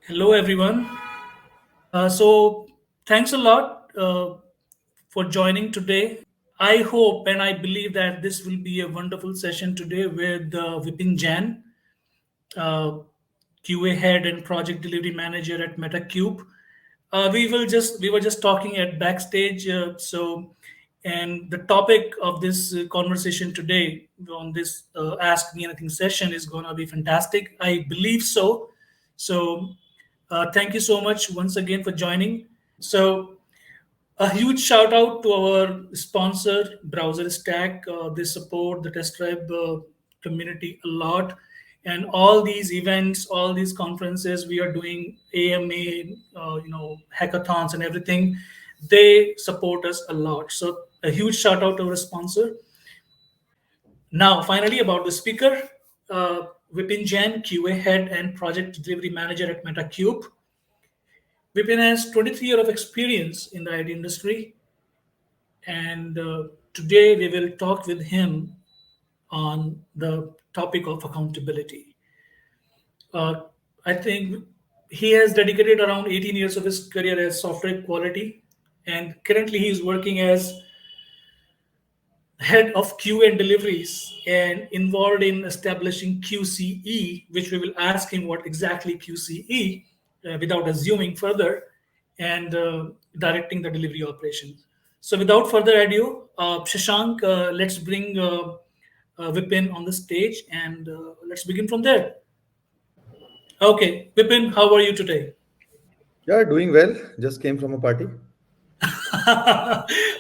Hello, everyone. So, thanks a lot for joining today. I hope and I believe that this will be a wonderful session today with Vipin Jain, uh, QA head and project delivery manager at Metacube. We were just talking at backstage. And the topic of this conversation today on this Ask Me Anything session is going to be fantastic. I believe so. So, thank you so much once again for joining. So, a huge shout out to our sponsor, Browser Stack. They support the test drive community a lot. And all these events, all these conferences, we are doing AMA, hackathons and everything. They support us a lot. So, a huge shout out to our sponsor. Now, finally, about the speaker, Vipin Jain, QA head and project delivery manager at Metacube. Vipin has 23 years of experience in the IT industry, and today we will talk with him on the topic of accountability. Uh, I think he has dedicated around 18 years of his career as software quality, and currently he is working as head of QA and deliveries and involved in establishing QCE, which we will ask him what exactly QCE without assuming further, and directing the delivery operations. So, without further ado, Shashank, let's bring Vipin on the stage and let's begin from there. Okay, Vipin, how are you today? Yeah, doing well. Just came from a party.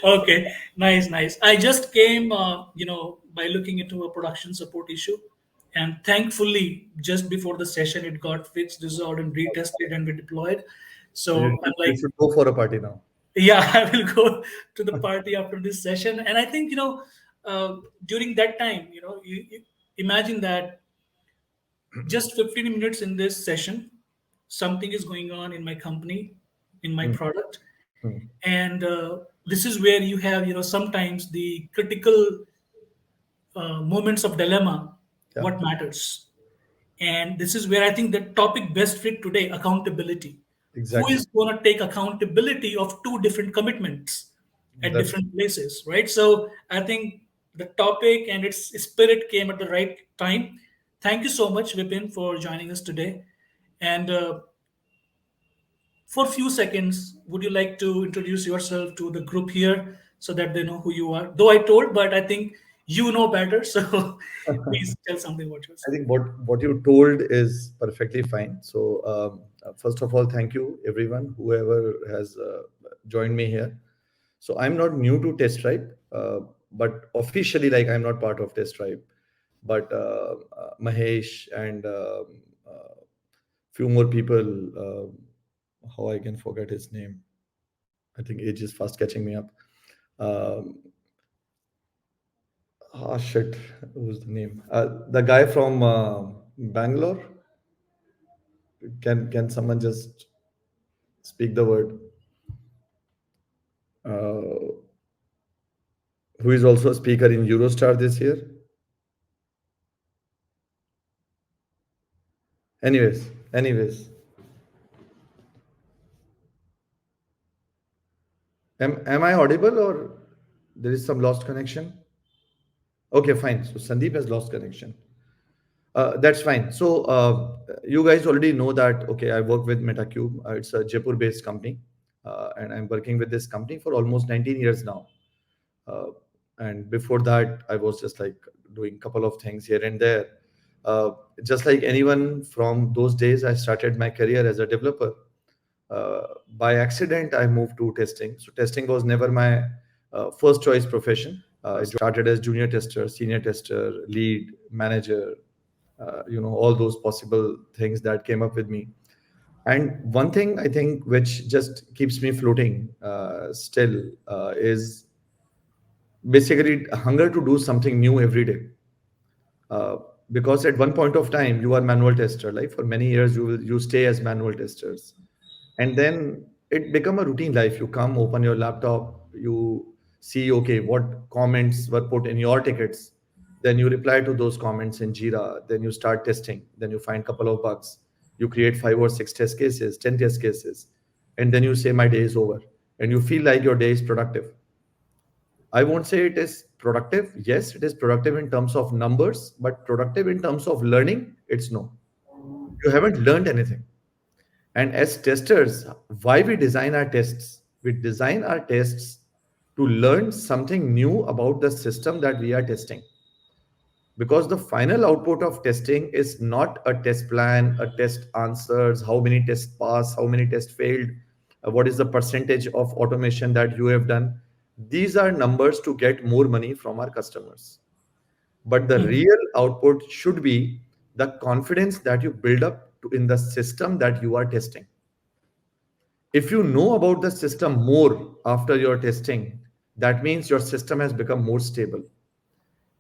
Okay, nice, nice. I just came, by looking into a production support issue, and thankfully, just before the session, it got fixed, resolved, and retested and redeployed. So So I'm you like, should go for a party now. yeah, I will go to the party after this session. And I think during that time, you imagine that just 15 minutes in this session, something is going on in my company, in my Hmm, product, hmm. and this is where you have sometimes the critical moments of dilemma, Yeah, what matters. And this is where I think the topic best fit today, accountability. Who exactly. is going to take accountability of two different commitments at That's different places, right? So I think the topic and its spirit came at the right time. Thank you so much, Vipin, for joining us today. And for a few seconds, would you like to introduce yourself to the group here so that they know who you are? Though I told, but I think you know better. So please tell something about I yourself. think what you told is perfectly fine. So first of all, thank you everyone, whoever has joined me here. So I'm not new to Test Tribe, but officially, like I'm not part of Test Tribe. But Mahesh and few more people. How I can forget his name? I think age is fast catching me up. Um, shit, who's the name? The guy from Bangalore. Can someone just speak the word? Uh, who is also a speaker in Eurostar this year? Anyways, am I audible or there is some lost connection? Okay, fine. So Sandeep has lost connection. That's fine. So you guys already know that. Okay, I work with Metacube. It's a Jaipur-based company, and I'm working with this company for almost 19 years now. Uh, and before that, I was just like doing a couple of things here and there. Uh, just like anyone from those days, I started my career as a developer. Uh, by accident, I moved to testing. So testing was never my first choice profession. I started as junior tester, senior tester, lead, manager, all those possible things that came up with me. And one thing I think which just keeps me floating still is basically hunger to do something new every day. uh, because at one point of time you are manual tester, like for many years you stay as manual testers, and then it become a routine life. You come, open your laptop, you see, okay, what comments were put in your tickets, then you reply to those comments in Jira, then you start testing, then you find couple of bugs, You create 5 or 6 test cases, 10 test cases, and then you say, my day is over. And you feel like your day is productive. I won't say it is productive. Yes, it is productive in terms of numbers, but productive in terms of learning, it's no. You haven't learned anything. And as testers, why we design our tests? We design our tests to learn something new about the system that we are testing. Because the final output of testing is not a test plan, a test answers, how many tests pass, how many tests failed, what is the percentage of automation that you have done. These are numbers to get more money from our customers. But the Mhm. real output should be the confidence that you build up in the system that you are testing. If you know about the system more after your testing, that means your system has become more stable.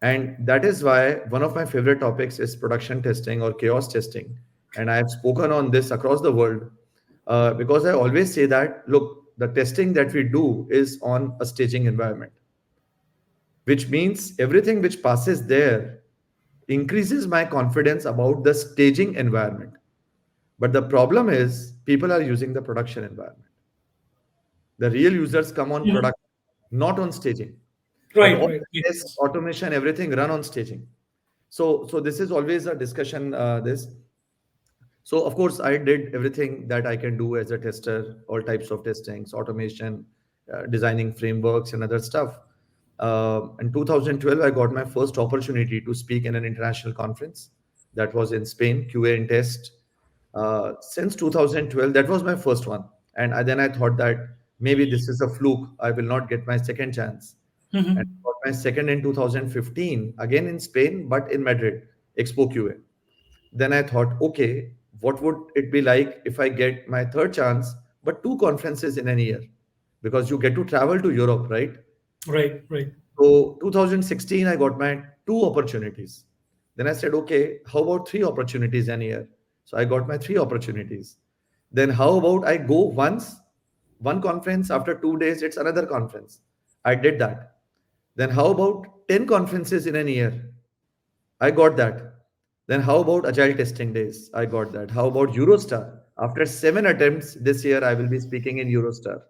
And that is why one of my favorite topics is production testing or chaos testing. And I have spoken on this across the world because I always say that look, the testing that we do is on a staging environment, which means everything which passes there increases my confidence about the staging environment. But the problem is people are using the production environment. The real users come on Mhm. production, not on staging. But Right, all right. the Makes test, sense. automation, everything run on staging. So this is always a discussion. This So of course I did everything that I can do as a tester, all types of testings, automation, designing frameworks and other stuff. In 2012, I got my first opportunity to speak in an international conference that was in Spain, QA and test. Since 2012, that was my first one, and then I thought that maybe this is a fluke. I will not get my second chance, and Mhm. I got my second in 2015, again in Spain, but in Madrid, Expo QA. Then I thought, okay, what would it be like if I get my third chance, but two conferences in a year? Because you get to travel to Europe, right? Right, right. So 2016, I got my two opportunities. Then I said, okay, how about three opportunities in a year? So I got my three opportunities. Then how about I go once, one conference, after 2 days, it's another conference. I did that. Then how about 10 conferences in a year? I got that. Then how about agile testing days? I got that. How about Eurostar? After 7 attempts this year, I will be speaking in Eurostar.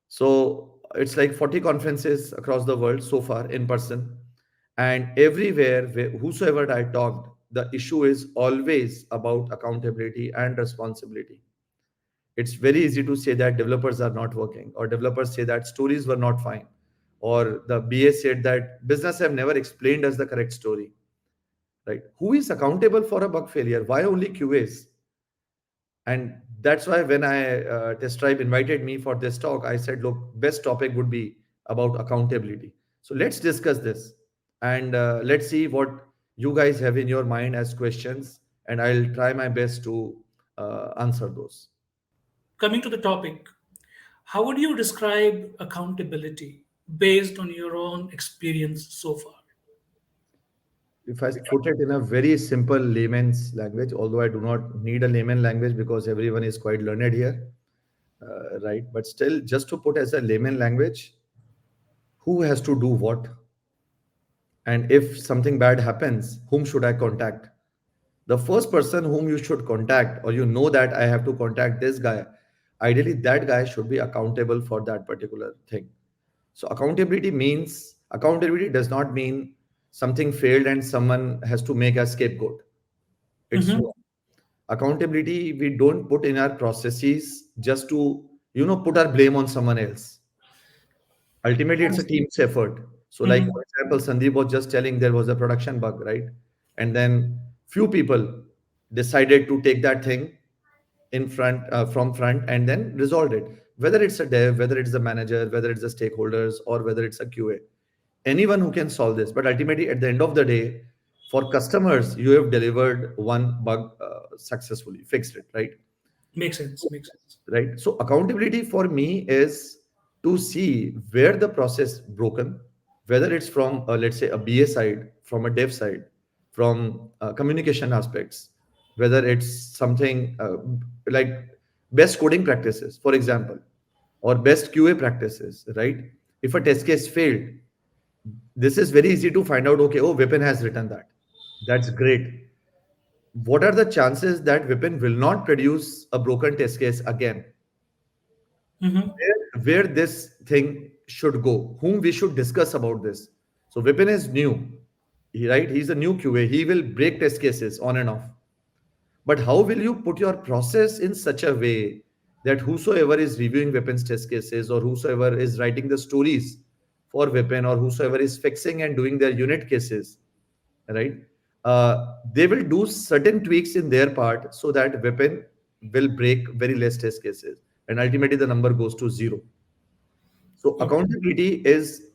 So it's like 40 conferences across the world so far in person. And everywhere, whosoever I talked, the issue is always about accountability and responsibility. It's very easy to say that developers are not working, or developers say that stories were not fine, or the BA said that business have never explained us the correct story, right? Who is accountable for a bug failure? Why only QAs? And that's why when I test tribe invited me for this talk, I said, look, best topic would be about accountability. So let's discuss this, and let's see what you guys have in your mind as questions, and I'll try my best to answer those. Coming to the topic, how would you describe accountability based on your own experience so far? If I put it in a very simple layman's language, although I do not need a layman language because everyone is quite learned here, right? But still, just to put as a layman language, who has to do what? And if something bad happens, whom should I contact? The first person whom you should contact, or you know that I have to contact this guy, ideally that guy should be accountable for that particular thing. So accountability does not mean something failed and someone has to make a scapegoat. It's Hmm. no. Accountability we don't put in our processes just to put our blame on someone else. Ultimately it's a team's effort. So like Hmm. for example, Sandeep was just telling there was a production bug, right? And then few people decided to take that thing in front from front and then resolved it, whether it's a dev, whether it's the manager, whether it's the stakeholders, or whether it's a QA. Anyone who can solve this, but ultimately at the end of the day, for customers you have delivered one bug successfully, fixed it, right? Makes sense. Makes sense. Right, so accountability for me is to see where the process broken, whether it's from let's say a BA side, from a dev side, from communication aspects, whether it's something like best coding practices, for example, or best QA practices, right? If a test case failed, this is very easy to find out. Okay, oh, Vipin has written that, that's great. what are the chances that Vipin will not produce a broken test case again? Mm-hmm. Where this thing should go, whom we should discuss about this. So Vipin is new, right? He's a new QA. He will break test cases on and off. But how will you put your process in such a way that whosoever is reviewing Vipin's test cases, or whosoever is writing the stories for Vipin, or whosoever is fixing and doing their unit cases, right? They will do certain tweaks in their part so that Vipin will break very less test cases, and ultimately the number goes to zero. So Okay. accountability is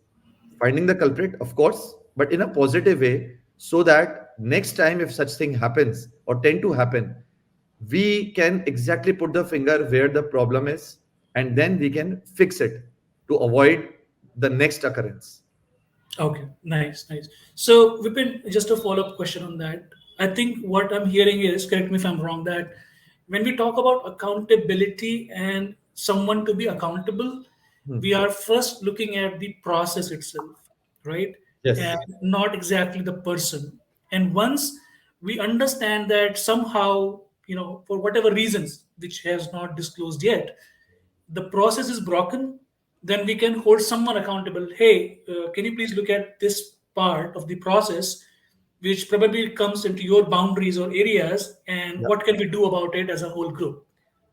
finding the culprit, of course, but in a positive way, so that next time if such thing happens or tend to happen, we can exactly put the finger where the problem is, and then we can fix it to avoid the next occurrence. Okay, nice, nice. So, Vipin, just a follow-up question on that. I think what I'm hearing is, correct me if I'm wrong, that when we talk about accountability and someone to be accountable, Hmm. we are first looking at the process itself, right? And Yes. not exactly the person. And once we understand that somehow, for whatever reasons, which has not disclosed yet, the process is broken, then we can hold someone accountable. Hey, can you please look at this part of the process, which probably comes into your boundaries or areas, and Yeah. what can we do about it as a whole group,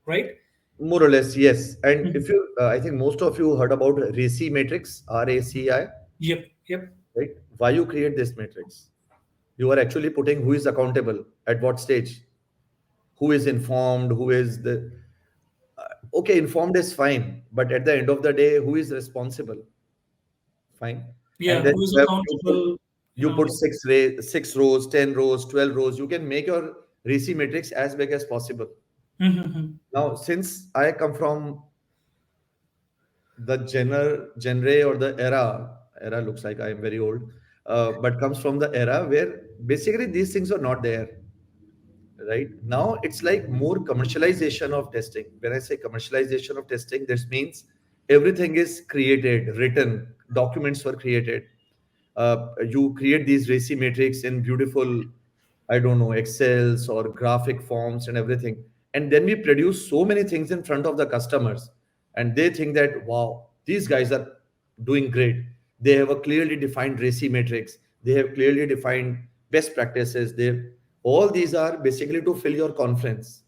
right? More or less, yes. And if Mhm. you, I think most of you heard about RACI matrix, RACI, Yep, yep. right? Why you create this matrix? You are actually putting who is accountable at what stage, who is informed, who is the okay, informed is fine, but at the end of the day, who is responsible? Fine. And Yeah, then who is you accountable? You you put know. 6 rows, 10 rows, 12 rows. You can make your RACI matrix as big as possible. Mhm. Now, since I come from the genre or the era looks like I am very old, but comes from the era where basically these things are not there. Right now it's like more commercialization of testing. When I say commercialization of testing, this means everything is created, written, documents were created. You create these racy matrix in beautiful, I don't know, excels or graphic forms and everything, and then we produce so many things in front of the customers, and they think that wow, these guys are doing great. They have a clearly defined racy matrix, they have clearly defined best practices, they, all these are basically to fill your conference.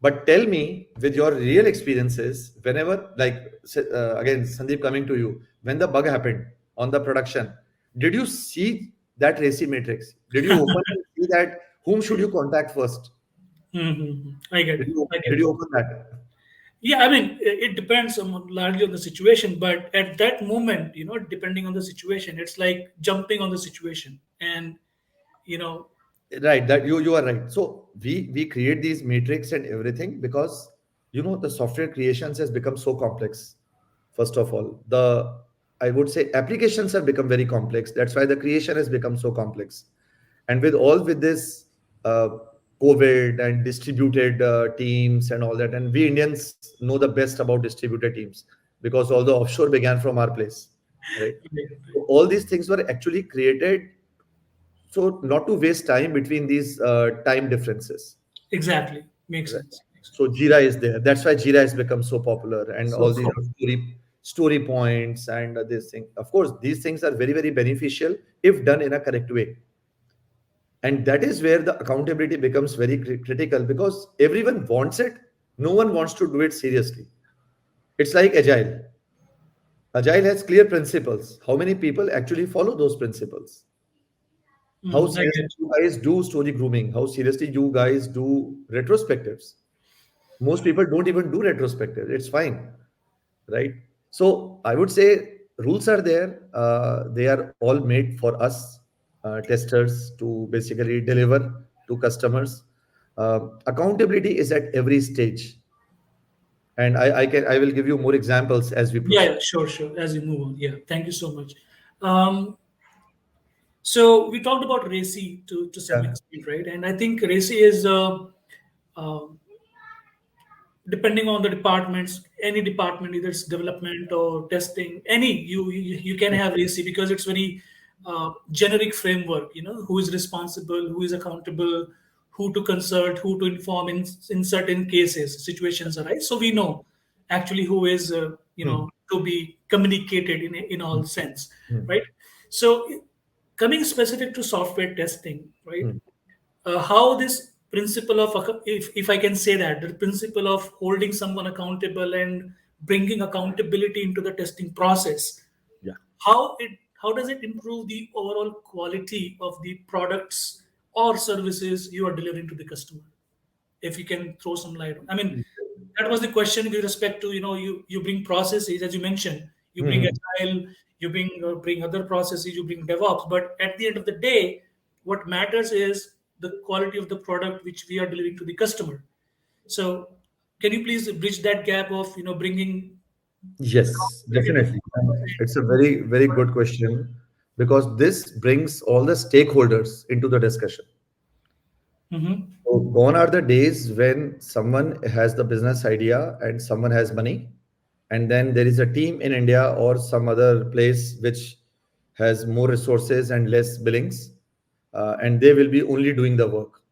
But tell me, with your real experiences, whenever, like, again, Sandeep, coming to you, when the bug happened on the production, did you see that racy matrix? Did you open and see that whom should you contact first? I get Did it. you I get did it. you open that? Yeah, I mean, it depends on largely on the situation, but at that moment, depending on the situation, it's like jumping on the situation, and you know, Right, that you are right. So we create these matrix and everything because the software creations has become so complex. First of all, the I would say applications have become very complex. That's why the creation has become so complex. And with this uh, COVID and distributed teams and all that, and we Indians know the best about distributed teams because all the offshore began from our place, right? So all these things were actually created so not to waste time between these time differences, exactly, makes right? sense. Makes sense. So Jira is there. That's why Jira has become so popular, and So, all these are story points and this thing. Of course, these things are very very beneficial if done in a correct way, and that is where the accountability becomes very critical because everyone wants it. No one wants to do it seriously. It's like agile. Agile has clear principles. How many people actually follow those principles? How I seriously get you guys do story grooming? How seriously you guys do retrospectives? Most people don't even do retrospective. It's fine, right? So I would say rules are there. They are all made for us testers to basically deliver to customers. Accountability is at every stage, and I will give you more examples as we yeah, proceed. yeah, sure, sure. As we move on, yeah, thank you so much. Um, so we talked about RACI to some Yeah. extent, right? And I think RACI is uh, depending on the departments, any department, either it's development or testing, any you can have RACI because it's very generic framework, who is responsible, who is accountable, who to consult, who to inform in certain cases, situations arise. So we know actually who is, Hmm. to be communicated in Hmm. all sense, Hmm. right? So coming specific to software testing, right? Hmm. How this principle of, if I can say that, the principle of holding someone accountable and bringing accountability into the testing process, Yeah. how does it improve the overall quality of the products or services you are delivering to the customer? If you can throw some light on, I mean, that was the question with respect to, you bring processes, as you mentioned, you bring Hmm. agile, you bring other processes, you bring DevOps, but at the end of the day, what matters is the quality of the product which we are delivering to the customer. So can you please bridge that gap of, bringing Yes, accountability at the definitely. And customer it's a very, very good question because this brings all the stakeholders into the discussion. side? Mm-hmm. So gone are the days when someone has the business idea and someone has money, and then there is a team in India or some other place which has more resources and less billings, and they will be only doing the work.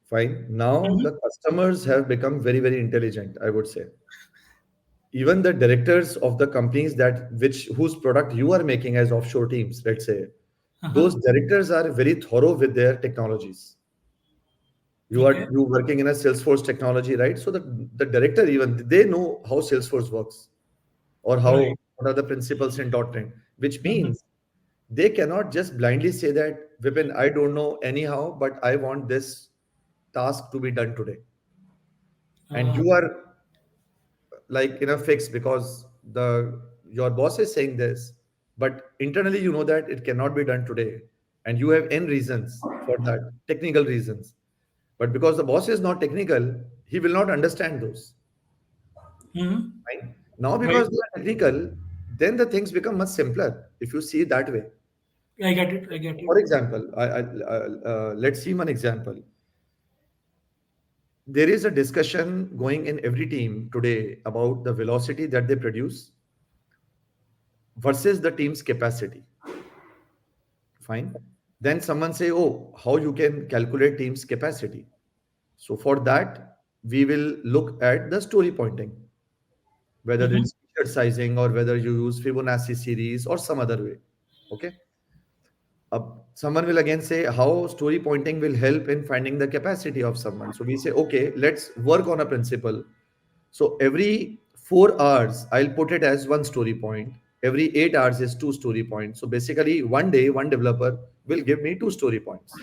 Fine. Now Mm-hmm. the customers have become very, very intelligent, I would say. Even the directors of the companies that which whose product you are making as offshore teams, let's say, Uh-huh. those directors are very thorough with their technologies. Okay. You working in a Salesforce technology, right? So the director, even they know how Salesforce works or Right. how what are the principles in .NET, which Mm-hmm. means they cannot just blindly say that, Vipin, I don't know anyhow, but I want this task to be done today. And Uh, you are like in a fix because the your boss is saying this, but internally you know that it cannot be done today, and you have n reasons for that, technical reasons. But because the boss is not technical, he will not understand those. mm-hmm. Right? Now, Right. because they are technical, then the things become much simpler if you see it that way. I get it. I get it. For example, let's see one example. There is a discussion going in every team today about the velocity that they produce versus the team's capacity. Fine. Then someone say, oh, how you can calculate team's capacity. So for that, we will look at the story pointing, whether Mm-hmm. it's feature sizing or whether you use Fibonacci series or some other way. Okay. Uh, Someone will again say how story pointing will help in finding the capacity of someone. So we say, okay, let's work on a principle. So every 4 hours, I'll put it as one story point. Every 8 hours is two story points. So basically, one day, one developer will give me two story points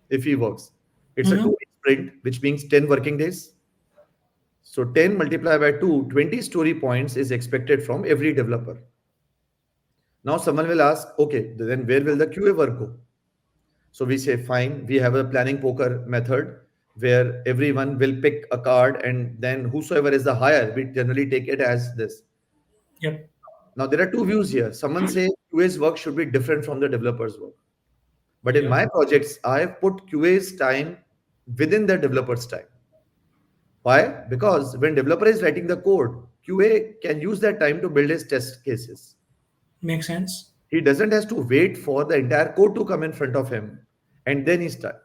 if he works. It's a Mm-hmm. 2 week sprint, which means 10 working days. So 10 multiplied by 2, 20 story points is expected from every developer. Now someone will ask, okay, then where will the QA work go? So we say, fine, we have a planning poker method where everyone will pick a card and then whosoever is the higher, we generally take it as this. Yep. Now there are two views here. Someone say QA's work should be different from the developer's work. But in Yep. my projects, I have put QA's time within the developer's time. Why? Because when developer is writing the code, QA can use that time to build his test cases. Makes sense. He doesn't have to wait for the entire code to come in front of him and then he start.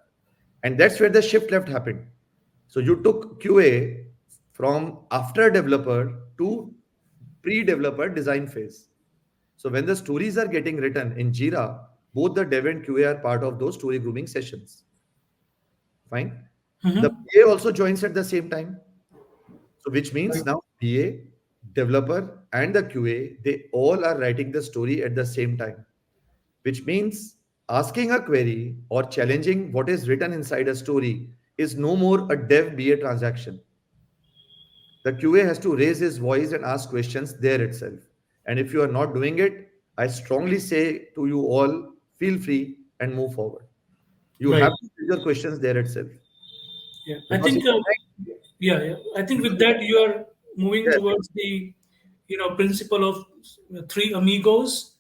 And that's where the shift left happened. So you took QA from after developer to pre-developer design phase. So when the stories are getting written in Jira, both the dev and QA are part of those story grooming sessions. Fine. The Mm-hmm. PA also joins at the same time. So which means Right. now PA, developer, and the QA, they all are writing the story at the same time. Which means asking a query or challenging what is written inside a story is no more a dev BA transaction. The QA has to raise his voice and ask questions there itself. And if you are not doing it, I strongly say to you all, feel free and move forward. You Right. have to raise your questions there itself. Yeah. I Because if think. Yeah. Yeah. I think with that you are moving yes, towards the, principle of three amigos,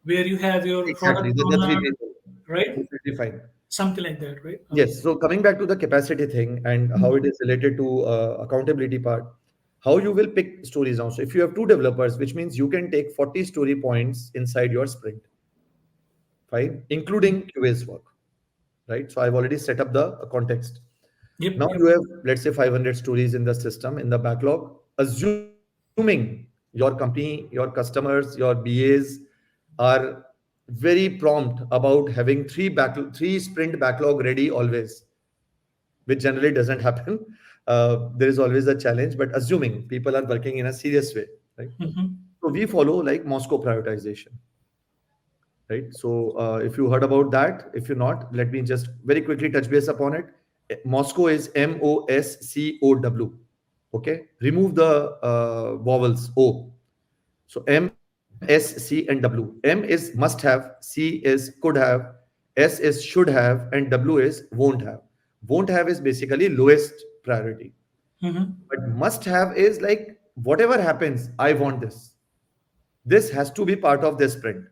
where you have your exactly, product the three owner, people. right? Completely fine. Something like that, right? Yes. So coming back to the capacity thing and how it is related to accountability part, how you will pick stories now. So if you have two developers, which means you can take 40 story points inside your sprint. fine, including QA's work, right? So I've already set up the context. Yep. Now Yep. you have, let's say, 500 stories in the system, in the backlog, assuming your company, your customers, your BAs are very prompt about having three sprint backlog ready always, which generally doesn't happen. There is always a challenge, but assuming people are working in a serious way, right? Mm-hmm. So we follow like Moscow prioritization, right? So if you heard about that, if you're not, let me just very quickly touch base upon it. Moscow is MOSCOW. Okay, remove the vowels O. So M, S, C, and W. M is must have, C is could have, S is should have, and W is won't have. Won't have is basically lowest priority. Mm-hmm. But must have is like whatever happens, I want this. This has to be part of this sprint.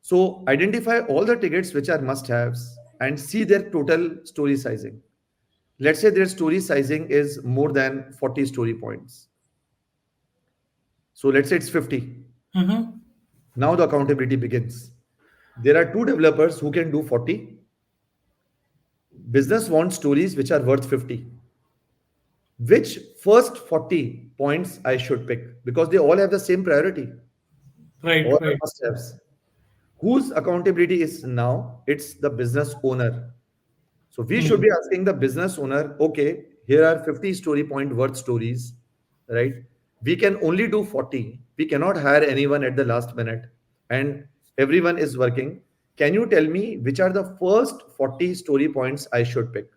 So identify all the tickets which are must haves and see their total story sizing. Let's say their story sizing is more than 40 story points. So let's say it's 50. Mm-hmm. Now the accountability begins. There are two developers who can do 40. Business wants stories which are worth 50. Which first 40 points I should pick? Because they all have the same priority. Right. All are Right. must haves. Whose accountability is now? It's the business owner. So we should Mm-hmm. be asking the business owner, okay, here are 50 story point worth stories, right? We can only do 40. We cannot hire anyone at the last minute and everyone is working. Can you tell me which are the first 40 story points I should pick?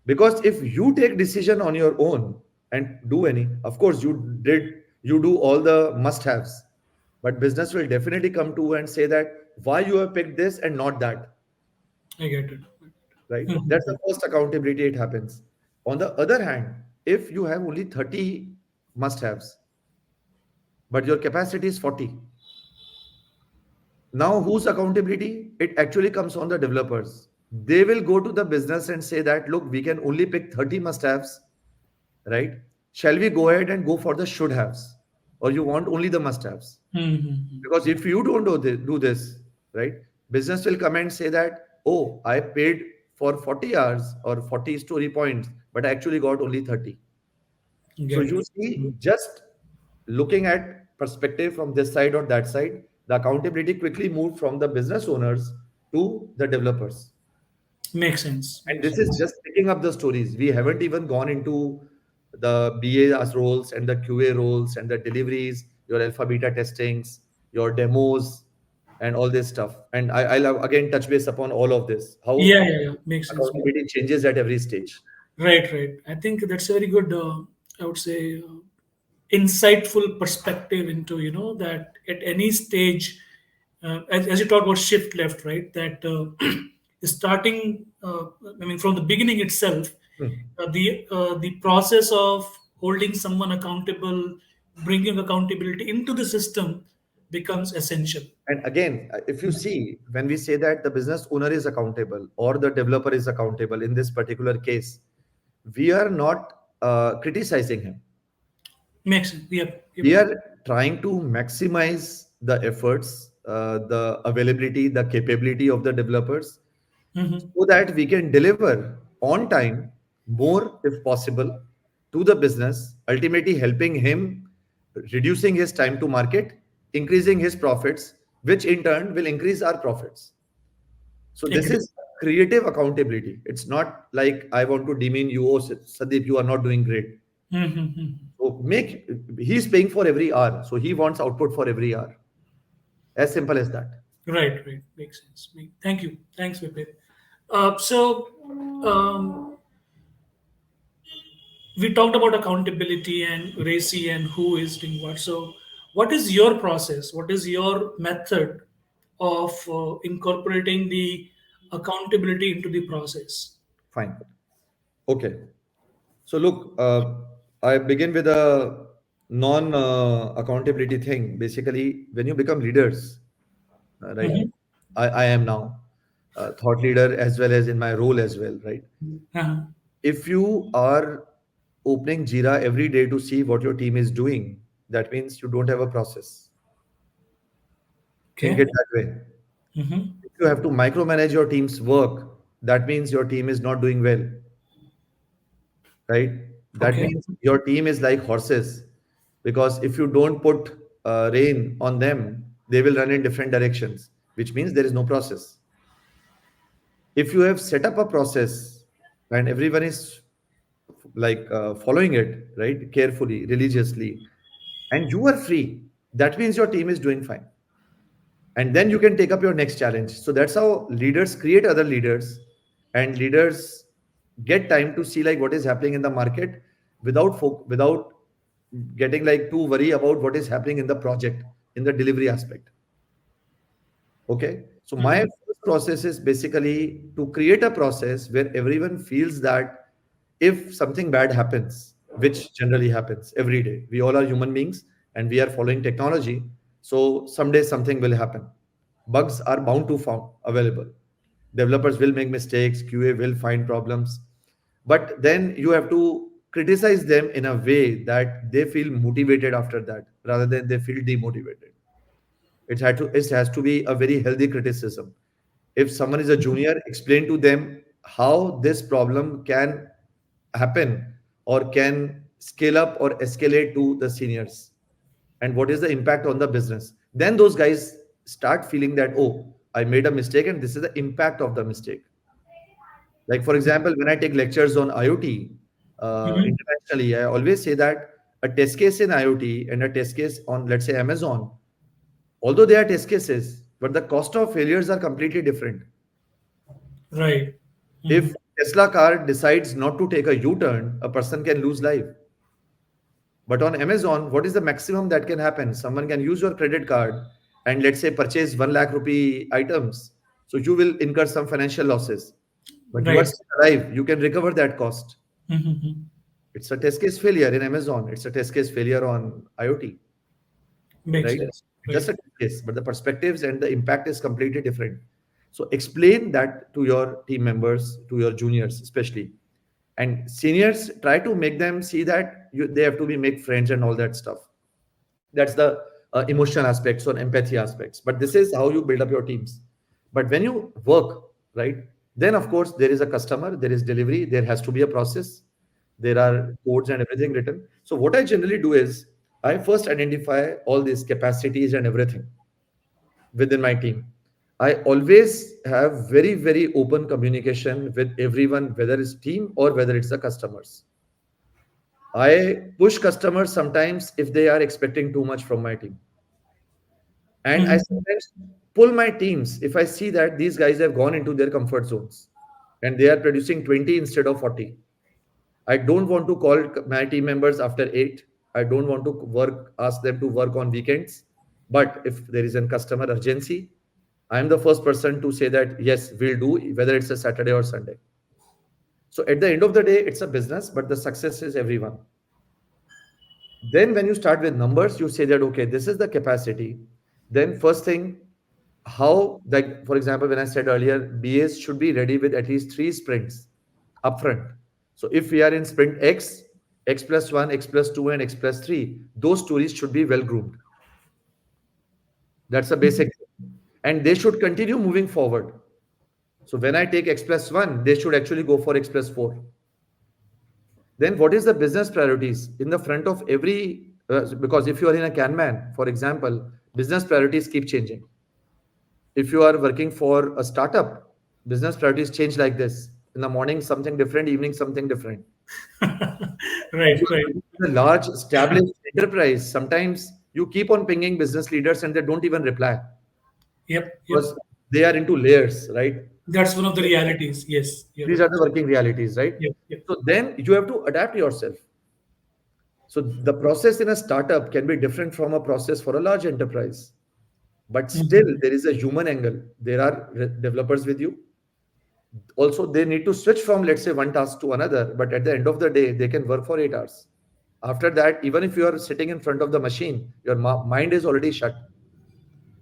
Because if you take decision on your own and do any, of course you do all the must haves, but business will definitely come to and say that why you have picked this and not that, I get it. right? That's Mm-hmm. the first accountability it happens. On the other hand, if you have only 30 must haves, but your capacity is 40, now whose accountability? It actually comes on the developers. They will go to the business and say that, look, we can only pick 30 must haves, right? Shall we go ahead and go for the should haves? Or you want only the must haves? Mm-hmm. Because if you don't do this, right, business will come and say that, oh, I paid for 40 hours or 40 story points, but I actually got only 30. So Get you it. see, just looking at perspective from this side or that side, the accountability quickly moved from the business owners to the developers. Makes sense. And Makes this is sense. just picking up the stories. We haven't even gone into the BA roles and the QA roles and the deliveries, your alpha beta testings, your demos, and all this stuff. And I'll again touch base upon all of this, how Yeah. Yeah. Yeah. Makes sense. accountability changes at every stage. Right. Right. I think that's a very good. I would say. Insightful perspective into that at any stage, as you talk about shift left, right, that starting I mean from the beginning itself, Hmm. the process of holding someone accountable, bringing accountability into the system becomes essential. And again, if you see, when we say that the business owner is accountable or the developer is accountable in this particular case, we are not criticizing him. Makes sense. Yep. Yep. We are trying to maximize the efforts, the availability, the capability of the developers Hmm. so that we can deliver on time more if possible to the business, ultimately helping him reducing his time to market, increasing his profits, which in turn will increase our profits. So this Agree. is creative accountability. It's not like I want to demean you, oh Sandeep, you are not doing great. Hmm. So make he's paying for every hour, so he wants output for every hour. As simple as that. Right. Right. Makes sense. Thank you. Thanks, Vipin. So um, we talked about accountability and racy and who is doing what. So, what is your process? What is your method of incorporating the accountability into the process? Fine. Okay. So look, I begin with a non accountability thing. Basically, when you become leaders, right? Mhm. I am now thought leader as well as in my role as well, right? Uh-huh. If you are opening Jira every day to see what your team is doing, that means you don't have a process. Think Okay. it that way. Hmm. If you have to micromanage your team's work, that means your team is not doing well, right? That Okay. means your team is like horses, because if you don't put rein on them, they will run in different directions, which means there is no process. If you have set up a process and everyone is like following it, right, carefully, religiously, and you are free, that means your team is doing fine. And then you can take up your next challenge. So that's how leaders create other leaders, and leaders get time to see like what is happening in the market without getting like too worry about what is happening in the project, in the delivery aspect. Okay, so my Hmm. first process is basically to create a process where everyone feels that if something bad happens, which generally happens every day, we all are human beings and we are following technology. So someday something will happen. Bugs are bound to found available. Developers will make mistakes, QA will find problems, but then you have to criticize them in a way that they feel motivated after that rather than they feel demotivated. It has to be a very healthy criticism. If someone is a junior, explain to them how this problem can happen or can scale up or escalate to the seniors, and what is the impact on the business. Then those guys start feeling that, oh, I made a mistake and this is the impact of the mistake. Like, for example, when I take lectures on IoT Hmm. internationally, I always say that a test case in IoT and a test case on, let's say, Amazon, although they are test cases, but the cost of failures are completely different. Right. Hmm. If Tesla car decides not to take a U-turn, a person can lose life. But on Amazon, what is the maximum that can happen? Someone can use your credit card and, let's say, purchase 1 lakh rupee items. So you will incur some financial losses, but you are Right. still alive. You can recover that cost. Hmm. It's a test case failure in Amazon. It's a test case failure on IoT, Makes right? sense. It's just Right. a test case, but the perspectives and the impact is completely different. So explain that to your team members, to your juniors especially, and seniors. Try to make them see that they have to be make friends and all that stuff. That's the emotional aspects or empathy aspects, but this is how you build up your teams. But when you work, right, then of course there is a customer, there is delivery, there has to be a process, there are codes and everything written. So what I generally do is I first identify all these capacities and everything within my team. I always have very open communication with everyone, whether it's team or whether it's the customers. I push customers sometimes if they are expecting too much from my team. And I Hmm. sometimes pull my teams if I see that these guys have gone into their comfort zones and they are producing 20 instead of 40. I don't want to call my team members after 8. I don't want to ask them to work on weekends. But if there is a customer urgency, I am the first person to say that, yes, we'll do, whether it's a Saturday or Sunday. So at the end of the day, it's a business, but the success is everyone. Then when you start with numbers, you say that, okay, this is the capacity. Then first thing, how, like, for example, when I said earlier, BAs should be ready with at least 3 sprints upfront. So if we are in sprint X, X plus 1, X plus 2, and X plus 3, those stories should be well groomed. That's a basic thing. And they should continue moving forward. So when I take X plus 1, they should actually go for X plus 4. Then what is the business priorities in the front of every, because if you are in a Kanban, for example, business priorities keep changing. If you are working for a startup, business priorities change like this. In the morning, something different, evening, something different. If Right. you are Right. working in a large established enterprise, sometimes you keep on pinging business leaders and they don't even reply Yep. Yep. because they are into layers, right? That's one of the realities. Yes. You're These right. are the working realities, right? Yep. Yep. So then you have to adapt yourself. So the process in a startup can be different from a process for a large enterprise. But still, Mhm. there is a human angle. There are developers with you. Also, they need to switch from, let's say, one task to another. But at the end of the day, they can work for 8 hours. After that, even if you are sitting in front of the machine, your mind is already shut.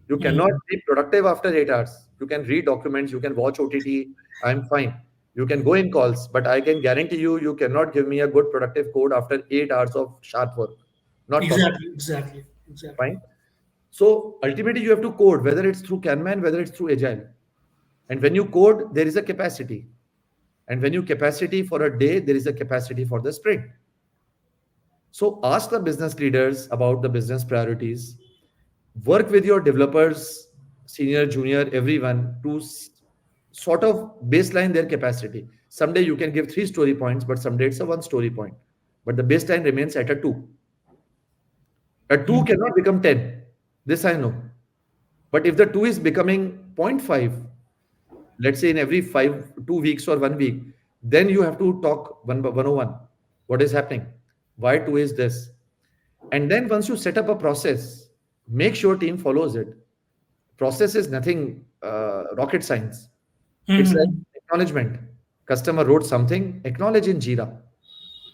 You cannot Mhm. be productive after 8 hours. You can read documents, you can watch OTT. I'm fine. You can go in calls, but I can guarantee you, you cannot give me a good productive code after 8 hours of sharp work. Not possible. Exactly. Exactly. Exactly. Fine. So ultimately, you have to code, whether it's through Kanban, whether it's through Agile. And when you code, there is a capacity. And when you capacity for a day, there is a capacity for the sprint. So ask the business leaders about the business priorities. Work with your developers, senior, junior, everyone to sort of baseline their capacity. Someday you can give three story points, but someday it's a one story point. But the baseline remains at a two. A two Mm. cannot become 10. This I know. But if the two is becoming zero point 0.5, let's say in every 2 weeks or 1 week, then you have to talk 101. What is happening? Why two is this? And then once you set up a process, make sure team follows it. Process is nothing rocket science. It's like Mhm. acknowledgement. Customer wrote something, acknowledge in Jira.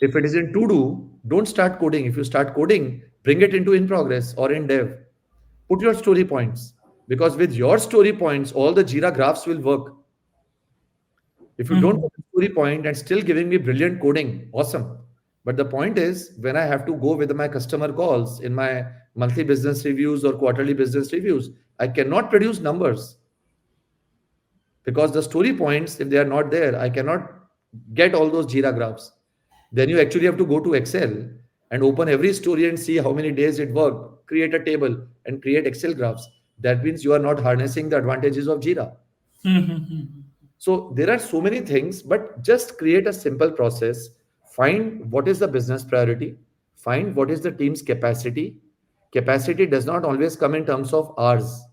If it is in to do, don't start coding. If you start coding, bring it into in progress or in dev. Put your story points, because with your story points, all the Jira graphs will work. If you don't Mhm. put a story point and still giving me brilliant coding, awesome. But the point is, when I have to go with my customer calls in my monthly business reviews or quarterly business reviews, I cannot produce numbers, because the story points, if they are not there, I cannot get all those Jira graphs. Then you actually have to go to Excel and open every story and see how many days it worked, create a table and create Excel graphs. That means you are not harnessing the advantages of Jira. Mhm. So there are so many things, but just create a simple process. Find what is the business priority, find what is the team's capacity. Capacity does not always come in terms of hours.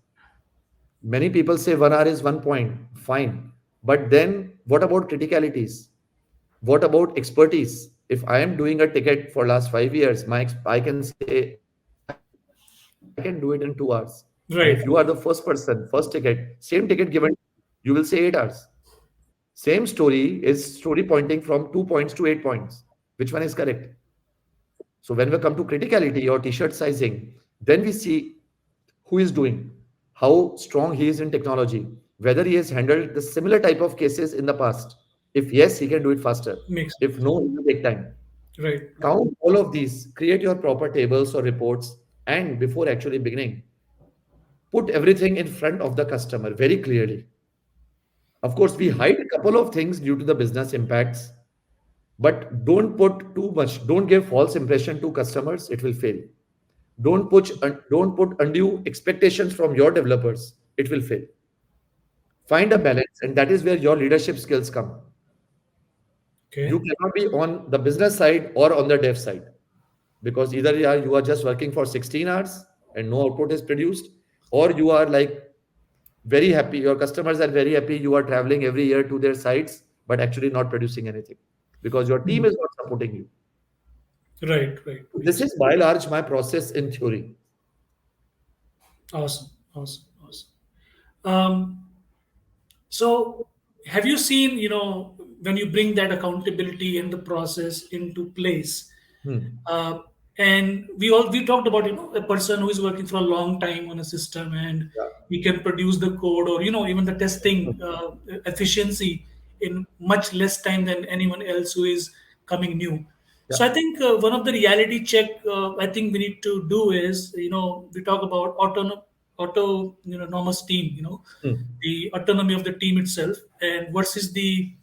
Many people say 1 hour is 1 point, fine. But then what about criticalities? What about expertise? If I am doing a ticket for last 5 years, I can say I can do it in 2 hours. And if you are the first person, first Right. ticket, same ticket given, you will say 8 hours. Same story is story pointing from 2 points to 8 points. Which one is correct? So when we come to criticality or t-shirt sizing, then we see who is doing, how strong he is in technology, whether he has handled the similar type of cases in the past. If yes, he can do it faster. Makes If sense. no, it will take time. Right. Right. Count all of these, create your proper tables or reports, and before actually beginning, put everything in front of the customer very clearly. Of course, we hide a couple of things due to the business impacts, but don't put too much. Don't give false impression to customers. It will fail. Don't put undue expectations from your developers. It will fail. Find a balance, and that is where your leadership skills come. You Okay. cannot be on the business side or on the dev side, because either you are just working for 16 hours and no output is produced, or you are like very happy, your customers are very happy, you are traveling every year to their sites but actually not producing anything because your team Mhm. is not supporting you. Right. Right. This Makes is sense. by and large my process in theory. Awesome. Awesome. Awesome. Um, So, have you seen, when you bring that accountability and the process into place, Hmm. uh, and we talked about, a person who is working for a long time on a system and Yeah. he can produce the code or even the testing efficiency in much less time than anyone else who is coming new. Yeah. So I think one of the reality check I think we need to do is, we talk about autonomous team, Hmm. the autonomy of the team itself, and versus the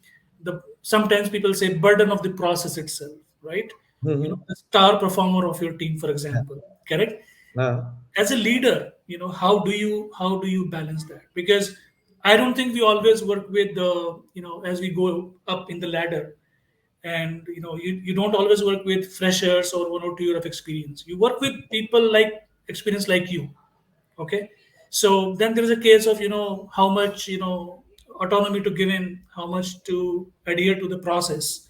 sometimes people say burden of the process itself, right? Hmm. The star performer of your team, for example, correct? Yeah. As a leader, how do you balance that? Because I don't think we always work with the as we go up in the ladder, and you don't always work with freshers or 1 or 2 year of experience. You work with people like experience like you. Okay, so then there is a case of how much autonomy to give in, how much to adhere to the process.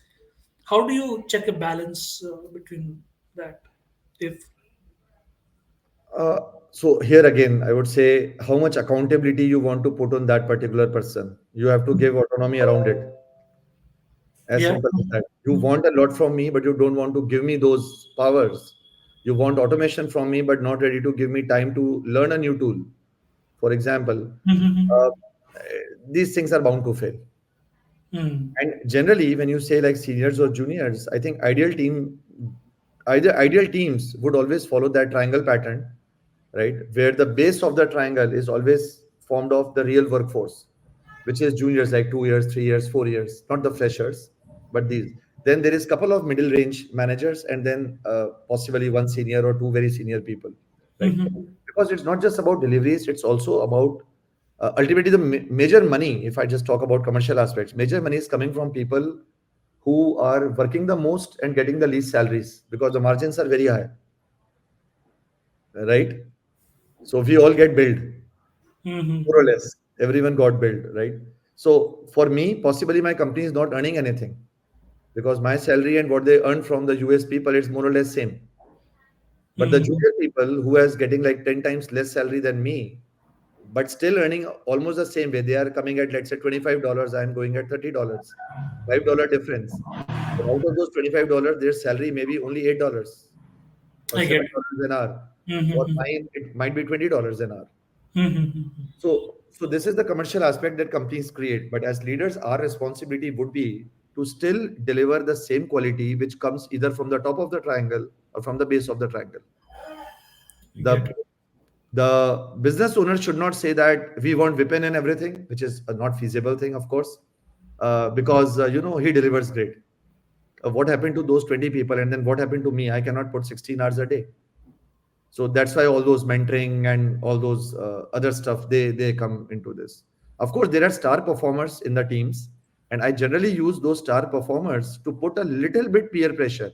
How do you check a balance between that? If uh, so here again I would say how much accountability you want to put on that particular person. You have to give autonomy around it. As Yeah. simple as that. You want a lot from me, but you don't want to give me those powers. You want automation from me, but not ready to give me time to learn a new tool. For example, uh, Mhm. these things are bound to fail. Hmm. And generally, when you say like seniors or juniors, I think ideal teams would always follow that triangle pattern. right? Where the base of the triangle is always formed of the real workforce, which is juniors like 2 years, 3 years, 4 years, not the freshers, but these. Then there is couple of middle range managers, and then possibly one senior or two very senior people, right? Mm-hmm. Because it's not just about deliveries; it's also about ultimately the major money. If I just talk about commercial aspects, major money is coming from people who are working the most and getting the least salaries because the margins are very high, right? So we all get billed, more or Mm-hmm. less. Everyone got billed, right? So for me, possibly my company is not earning anything because my salary and what they earn from the US people is more or less same. But the Mm-hmm. junior people who has getting like 10 times less salary than me, but still earning almost the same way. They are coming at let's say $25. I am going at $30. $5 difference. But out of those $25, their salary may be only $8 or I get it. $7 an hour. For Mm-hmm. mine, it might be $20 an hour. Mm-hmm. So this is the commercial aspect that companies create. But as leaders, our responsibility would be to still deliver the same quality, which comes either from the top of the triangle or from the base of the triangle. I get The it. the business owner should not say that we want Vipin and everything, which is a not feasible thing, of course, because he delivers great. What happened to those 20 people, and then what happened to me? I cannot put 16 hours a day. So that's why all those mentoring and all those other stuff they come into this. Of course, there are star performers in the teams, and I generally use those star performers to put a little bit peer pressure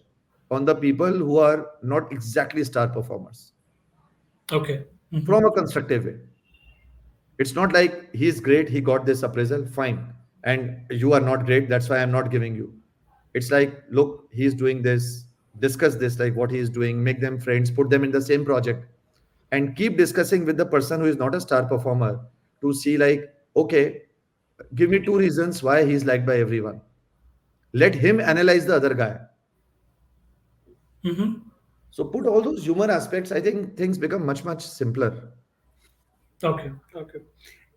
on the people who are not exactly star performers Okay. Mm-hmm. from a constructive way. It's not like he's great, he got this appraisal, fine. And you are not great, that's why I'm not giving you. It's like, look, he's doing this, discuss this, like what he's doing, make them friends, put them in the same project, and keep discussing with the person who is not a star performer to see, like, okay, give me two reasons why he's liked by everyone. Let him analyze the other guy. Mm-hmm. So put all those human aspects, I think things become much, much simpler. Okay. Okay.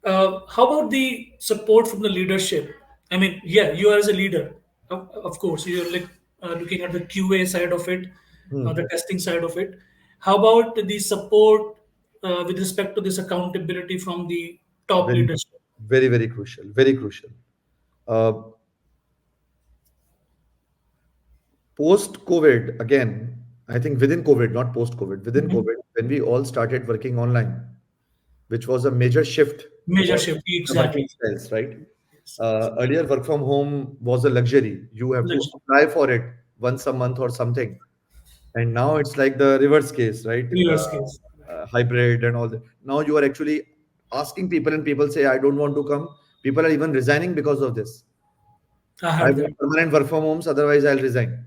How about the support from the leadership? I mean, yeah, you are as a leader, of course, you're like looking at the QA side of it, the Hmm. testing side of it. How about the support with respect to this accountability from the top Very, leadership? very, very crucial. Very crucial. Uh, Post COVID, again, I think within COVID, not post COVID, within Mhm. COVID, when we all started working online, which was a major shift Major for shift, the working exactly. styles, right? Yes, yes. Earlier, work from home was a luxury. You have to Let's apply for it once a month or something. And now it's like the reverse case, right? reverse case. Hybrid and all that. Now you are actually asking people, and people say, I don't want to come. People are even resigning because of this. I I heard that. want permanent work from homes, otherwise I'll resign.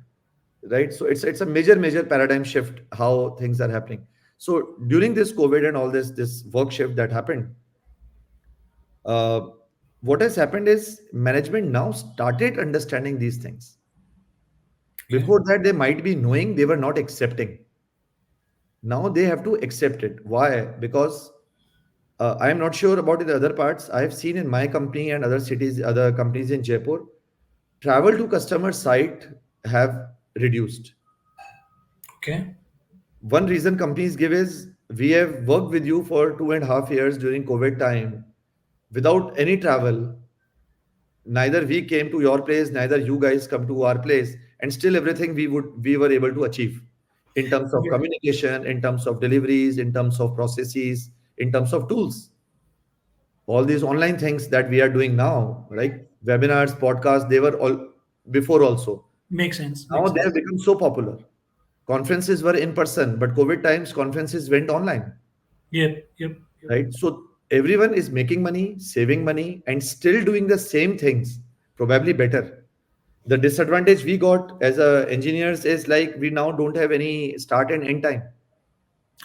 Right? So it's a major paradigm shift how things are happening. So during this COVID and all this work shift that happened, uh, what has happened is management now started understanding these things. Okay. Before that, they might be knowing, they were not accepting. Now they have to accept it. Why? Because I am not sure about the other parts. I have seen in my company and other cities, other companies in Jaipur, travel to customer site have reduced. Okay. One reason companies give is we have worked with you for 2.5 years during COVID time without any travel. Neither we came to your place, neither you guys come to our place, and still everything we were able to achieve in terms of Yeah. communication, in terms of deliveries, in terms of processes, in terms of tools. All these online things that we are doing now, like webinars, podcasts, they were all before also. Makes sense. Now Makes they sense. have become so popular. Conferences were in person, but COVID times conferences went online, Yep. Yep. Yep. right? So everyone is making money, saving money, and still doing the same things, probably better. The disadvantage we got as engineers is like we now don't have any start and end time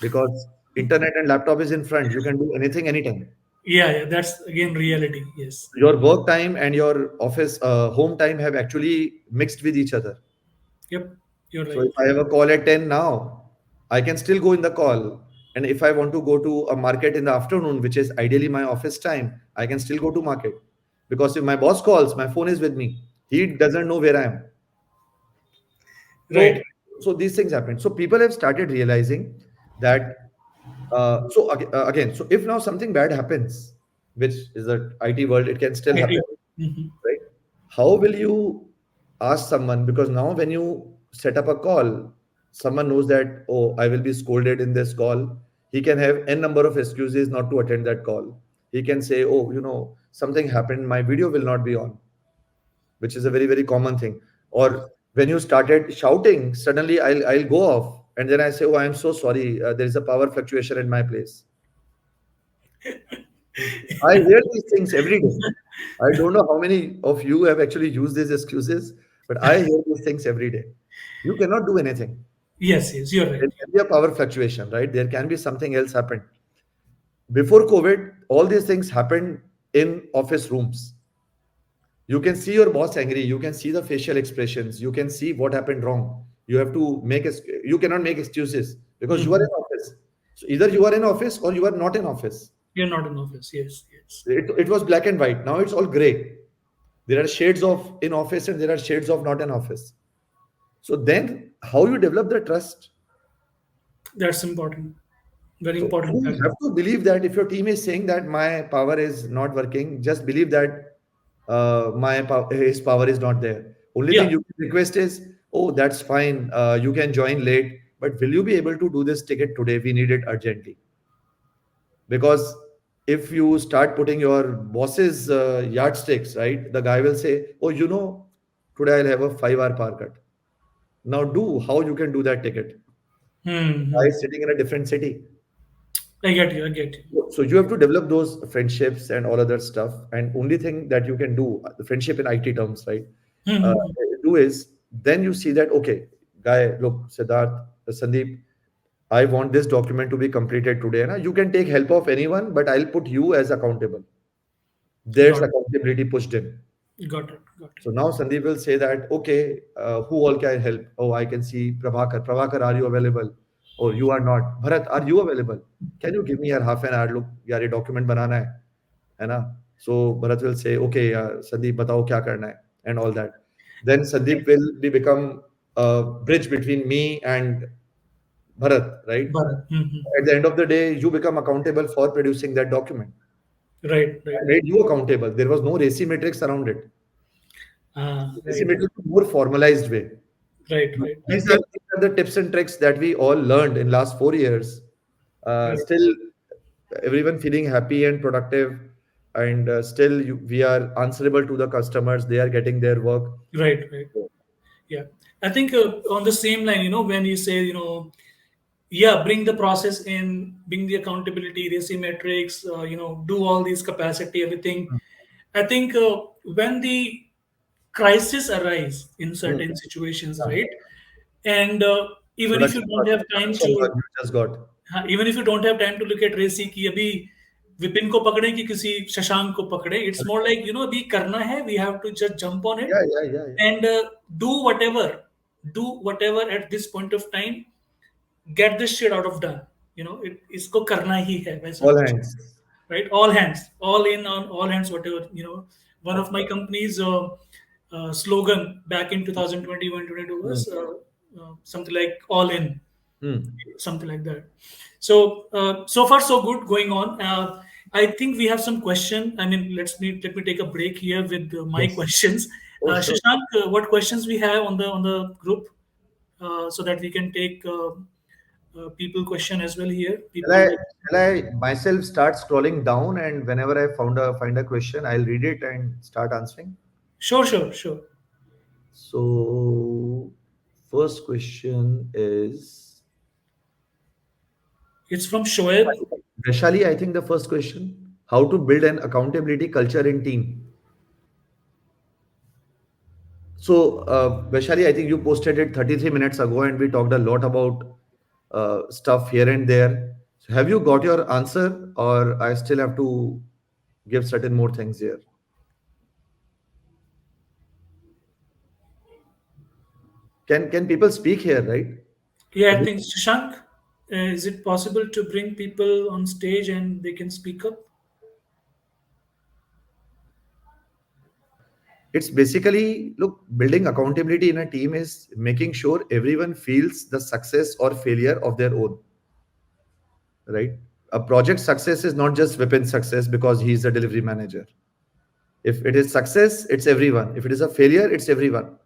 because internet and laptop is in front. You can do anything anytime. Yeah. Yeah. That's again reality. Yes. Your work time and your office home time have actually mixed with each other. Yep. You're So right. if I have a call at 10 now, I can still go in the call. And if I want to go to a market in the afternoon, which is ideally my office time, I can still go to market. Because if my boss calls, my phone is with me. He doesn't know where I am. Right. So, so these things happen. So people have started realizing that. Again, so if now something bad happens, which is the IT world, it can still happen, IT. Mhm. right? How will you ask someone? Because now when you set up a call, someone knows that, oh, I will be scolded in this call. He can have n number of excuses not to attend that call. He can say, oh, something happened, my video will not be on, which is a very, very common thing. Or when you started shouting, suddenly I'll go off. And then I say, oh, I'm so sorry. There is a power fluctuation in my place. I hear these things every day. I don't know how many of you have actually used these excuses, but I hear these things every day. You cannot do anything. Yes, yes, you're There right. can be a power fluctuation, right? There can be something else happen. Before COVID, all these things happened in office rooms. You can see your boss angry. You can see the facial expressions. You can see what happened wrong. You have to you cannot make excuses because you are in Mhm. office. So either you are in office or you are not in office. You're not in office. Yes, yes. It was black and white. Now it's all gray. There are shades of in office and there are shades of not in office. So then how you develop the trust? That's important. Very So important you factor. have to believe that if your team is saying that my power is not working, just believe that his power is not there. Only Yeah. thing you can request is, oh, that's fine. You can join late, but will you be able to do this ticket today? We need it urgently. Because if you start putting your boss's yardsticks, right, the guy will say, oh, today I'll have a 5 hour power cut. Now do how you can do that ticket. Guy Hmm. is sitting in a different city. I get you. I get you. So you have to develop those friendships and all other stuff. And only thing that you can do, the friendship in IT terms, right? Uh, Hmm. do is then you see that okay, guy, look, Siddharth, Sandeep, I want this document to be completed today. Na? You can take help of anyone, but I'll put you as accountable. There's Got accountability pushed in. it. Got it. Got it. So now Sandeep will say that, okay, who all can help? Oh, I can see Prabhakar. Prabhakar, are you available? Oh, you are not. Bharat, are you available? Can you give me your half an hour? Look, यार ये document बनाना है ना? So Bharat will say, okay, Sandeep, बताओ क्या करना है, and all that. Then Sandeep will become a bridge between me and Bharat, right? Bharat. At the end of the day, you become accountable for producing that document. Right. I Right. made you accountable. There was no racy matrix around it. Ah. Racy Right. matrix is a more formalized way. Right. Right. I These are, think. these are the tips and tricks that we all learned in last 4 years. Right. Still, everyone feeling happy and productive, and still we are answerable to the customers. They are getting their work. Right. Right. Yeah. I think on the same line, when you say, yeah, bring the process in, bring the accountability, racy metrics, do all these capacity, everything. I think when the crisis arise in Hmm. certain situations, Yeah. right? And even if you don't have time Production bug to, you just got. हाँ, even if you don't have time to look at रेसी कि अभी विपिन को पकड़े कि किसी शशांक को पकड़े, it's more like अभी करना है, we have to just jump on it Yeah, yeah, yeah, yeah. and do whatever do whatever at this point of time, get this shit out of done, इसको करना ही है वैसा All कुछ, hands. right? All hands, all in on all hands, whatever, one of my company's slogan back in 2021 22 Hmm. was something like all in, Hmm. something like that. So so far so good going on. I think we have some question. I mean, let me take a break here with my Yes. questions. Oh, sure. Shashank, what questions we have on the group, so that we can take people question as well here. Shall I, People, shall I myself start scrolling down, and whenever I find a question, I'll read it and start answering? sure, sure, sure. So, first question is It's from Shoaib. Vaishali, I think the first question, how to build an accountability culture in team. So, Vaishali, I think you posted it 33 minutes ago, and we talked a lot about stuff here and there. So have you got your answer, or I still have to give certain more things here? Can people speak here, right? Yeah, I think Shashank. Is it possible to bring people on stage and they can speak up? It's basically, look, building accountability in a team is making sure everyone feels the success or failure of their own. right? A project success is not just Vipin's success because he's the delivery manager. If it is success, it's everyone. If it is a failure, it's everyone.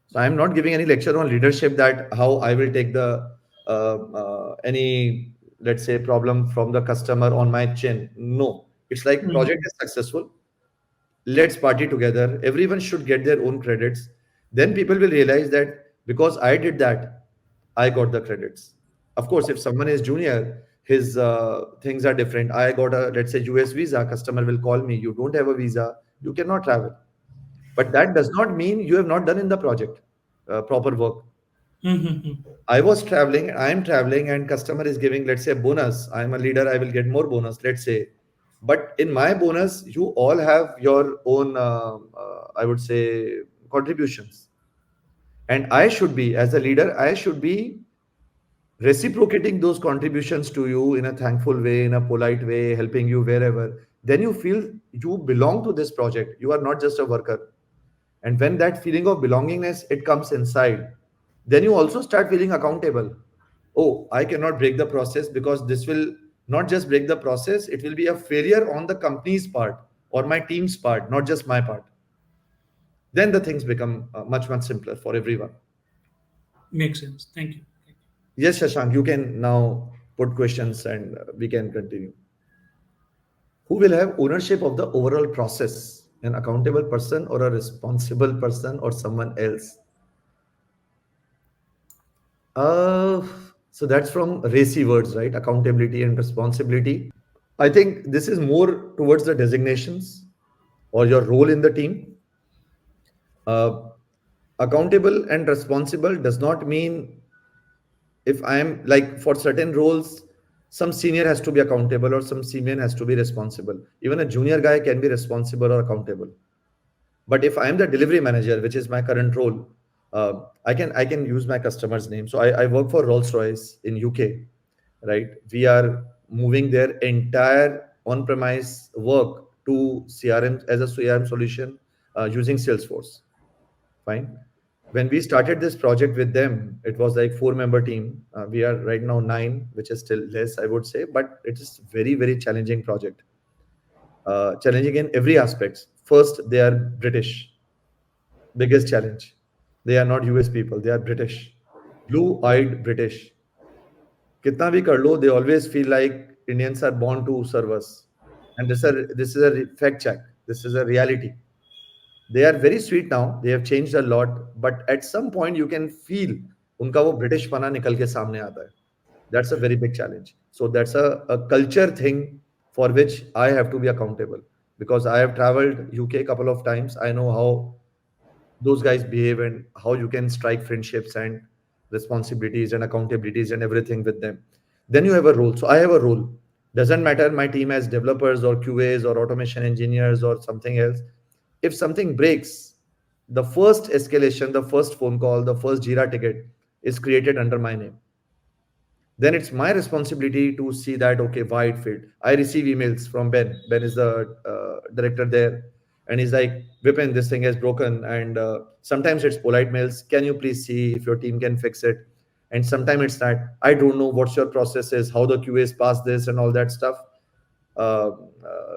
So I'm not giving any lecture on leadership that how I will take the any, let's say, problem from the customer on my chin. No, it's like project Mhm. is successful. Let's party together. Everyone should get their own credits. Then people will realize that because I did that, I got the credits. Of course, if someone is junior, his things are different. I got a, let's say, US visa. Customer will call me. You don't have a visa. You cannot travel. But that does not mean you have not done in the project proper work. Mhm. I was traveling, I'm traveling, and customer is giving, let's say, bonus. I'm a leader, I will get more bonus, let's say. But in my bonus, you all have your own, I would say, contributions. And I should be, as a leader, I should be reciprocating those contributions to you in a thankful way, in a polite way, helping you wherever. Then you feel you belong to this project. You are not just a worker. And when that feeling of belongingness it comes inside, then you also start feeling accountable. Oh, I cannot break the process because this will not just break the process, it will be a failure on the company's part or my team's part, not just my part. Then the things become much simpler for everyone. Makes sense. Thank you. Yes, Shashank, you can now put questions and we can continue. Who will have ownership of the overall process? An accountable person or a responsible person or someone else? Uh, so that's from racy words, right? Accountability and responsibility. I think this is more towards the designations or your role in the team. Uh, Accountable and responsible does not mean if I am like for certain roles, some senior has to be accountable or some senior has to be responsible. Even a junior guy can be responsible or accountable. But if I am the delivery manager, which is my current role, I can use my customer's name. So I work for Rolls Royce in UK, right? We are moving their entire on-premise work to CRM as a CRM solution using Salesforce. Fine. When we started this project with them, it was like four-member team. We are right now nine, which is still less, I would say, but it is very challenging project. Challenging in every aspect. First, they are British. Biggest challenge. They are not US people. They are British. Blue-eyed British. Kitna bhi kar lo, they always feel like Indians are born to serve us. And this is a fact check. This is a reality. They are very sweet now. They have changed a lot, but at some point you can feel उनका वो British पना निकल के सामने आता है. That's a very big challenge. So that's a culture thing for which I have to be accountable because I have traveled UK a couple of times. I know how those guys behave and how you can strike friendships and responsibilities and accountabilities and everything with them. Then you have a role. So I have a role. Doesn't matter my team as developers or QAs or automation engineers or something else. If something breaks, the first escalation, the first phone call, the first Jira ticket is created under my name. Then it's my responsibility to see that okay, why it failed. I receive emails from Ben is the director there, and he's like, Vipin, this thing has broken. And sometimes it's polite mails, can you please see if your team can fix it? And sometimes it's that I don't know what's your process is, how the QAs pass this and all that stuff.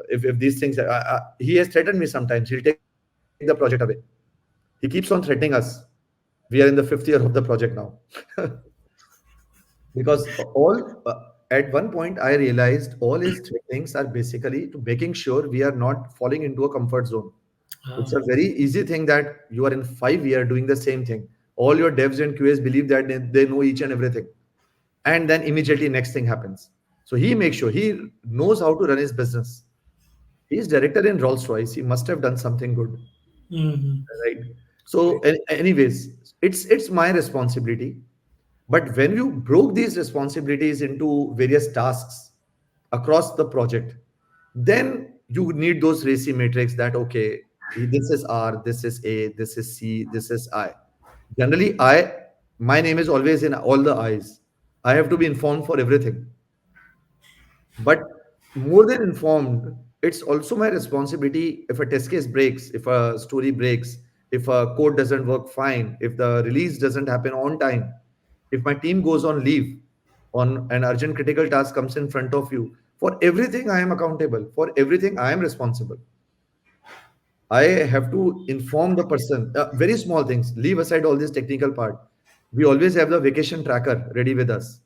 If these things he has threatened me, sometimes he'll take the project away. He keeps on threatening us. We are in the fifth year of the project now. Because all at one point I realized all his things are basically to making sure we are not falling into a comfort zone. It's Uh, a very easy thing that you are in 5 years doing the same thing. All your devs and QAs believe that they know each and everything, and then immediately next thing happens. So he makes sure he knows how to run his business. He's director in Rolls Royce. He must have done something good, mhm. right? So Great. anyways, it's my responsibility. But when you broke these responsibilities into various tasks across the project, then you need those racy matrix that, okay, this is R, this is A, this is C, this is I. Generally, my name is always in all the I's. I have to be informed for everything. But more than informed, it's also my responsibility if a test case breaks, if a story breaks, if a code doesn't work fine, if the release doesn't happen on time, if my team goes on leave. on an urgent critical task comes in front of you, for everything I am accountable, for everything I am responsible. I have to inform the person. Very small things. Leave aside all this technical part. We always have the vacation tracker ready with us,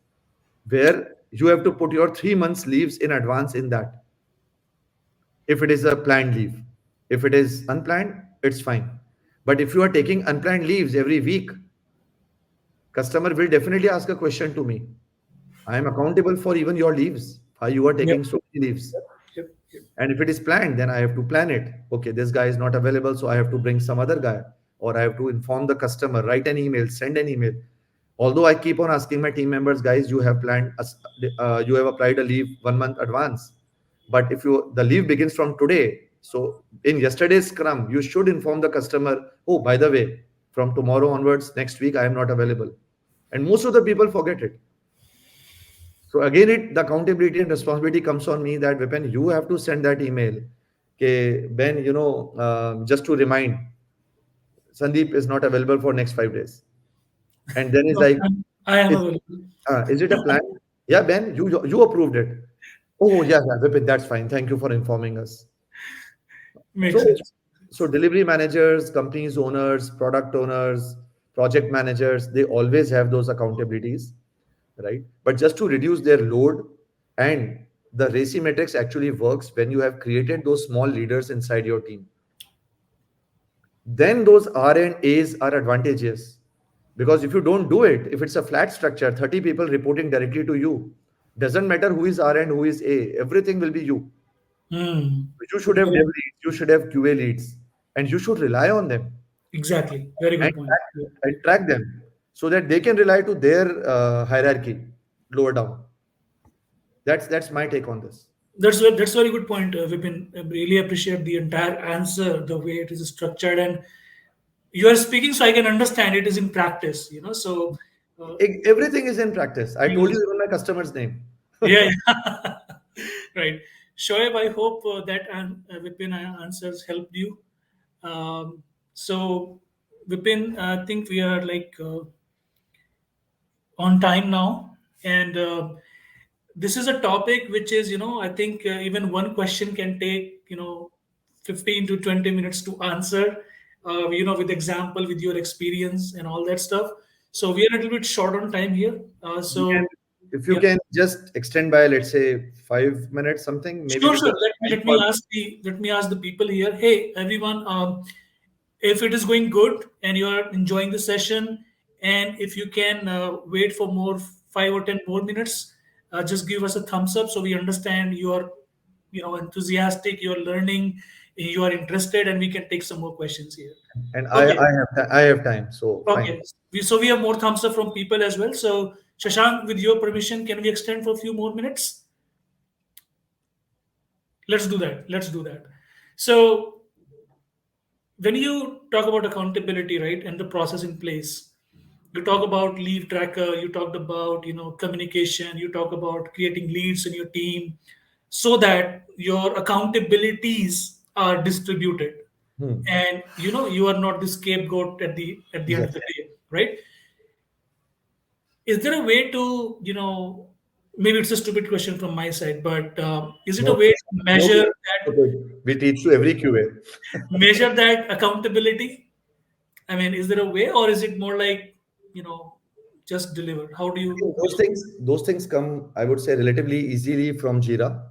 where you have to put your 3 months leaves in advance in that. If it is a planned leave, if it is unplanned, it's fine. But if you are taking unplanned leaves every week, customer will definitely ask a question to me. I am accountable for even your leaves. Why you are Yep. taking so many leaves? Yep. Yep. And if it is planned, then I have to plan it. Okay, this guy is not available, so I have to bring some other guy, or I have to inform the customer, write an email, send an email. Although I keep on asking my team members, guys, you have planned, you have applied a leave 1 month advance. But if you the leave begins from today, so in yesterday's Scrum, you should inform the customer, oh, by the way, from tomorrow onwards, next week, I am not available. And most of the people forget it. So again, the accountability and responsibility comes on me that Vipin, you have to send that email. Okay, Ben, just to remind, Sandeep is not available for next 5 days. And then he's No, like, I am is, available. is it a plan? Yeah, Ben, you approved it. Oh, yeah, yeah, Vipin, that's fine. Thank you for informing us. Makes So, sense. so delivery managers, companies owners, product owners, project managers, they always have those accountabilities, right? But just to reduce their load, and the RACI matrix actually works when you have created those small leaders inside your team. Then those R and A's are advantageous, because if you don't do it, if it's a flat structure, 30 people reporting directly to you, doesn't matter who is R and who is A, everything will be you. Hmm. You should have dev leads, you should have QA leads, and you should rely on them Exactly. Very and good point. Yeah. track them so that they can rely to their hierarchy lower down. That's my take on this. That's very good point, Vipin. I really appreciate the entire answer, the way it is structured, and you are speaking, so I can understand it is in practice. So uh, Everything is in practice. I told you- you even my customer's name. yeah, yeah. Right. Shoaib, I hope that Vipin answers helped you. So Vipin, I think we are like on time now, and this is a topic which is, I think even one question can take 15 to 20 minutes to answer, with example, with your experience and all that stuff. So we are a little bit short on time here. We can, So if you yeah, can just extend by, let's say, 5 minutes, something, maybe sure, because sure. Let me ask the people here. Hey, everyone. If it is going good and you are enjoying the session, and if you can wait for more 5 or 10 more minutes, just give us a thumbs up so we understand you are enthusiastic, you are learning, you are interested, and we can take some more questions here. and Okay. I have time, so fine. Okay, so we have more thumbs up from people as well. So Shashank, with your permission, can we extend for a few more minutes? Let's do that. So when you talk about accountability, right, and the process in place, you talk about leave tracker, you talked about communication, you talk about creating leads in your team so that your accountabilities are distributed, Hmm. and you are not the scapegoat at the end of the Exactly. day, right? Is there a way to maybe it's a stupid question from my side, but is it a No, way to no, measure that we teach to every QA. accountability? I mean, is there a way, or is it more like, you know, just deliver? How do you Those things come, I would say, relatively easily from Jira, okay?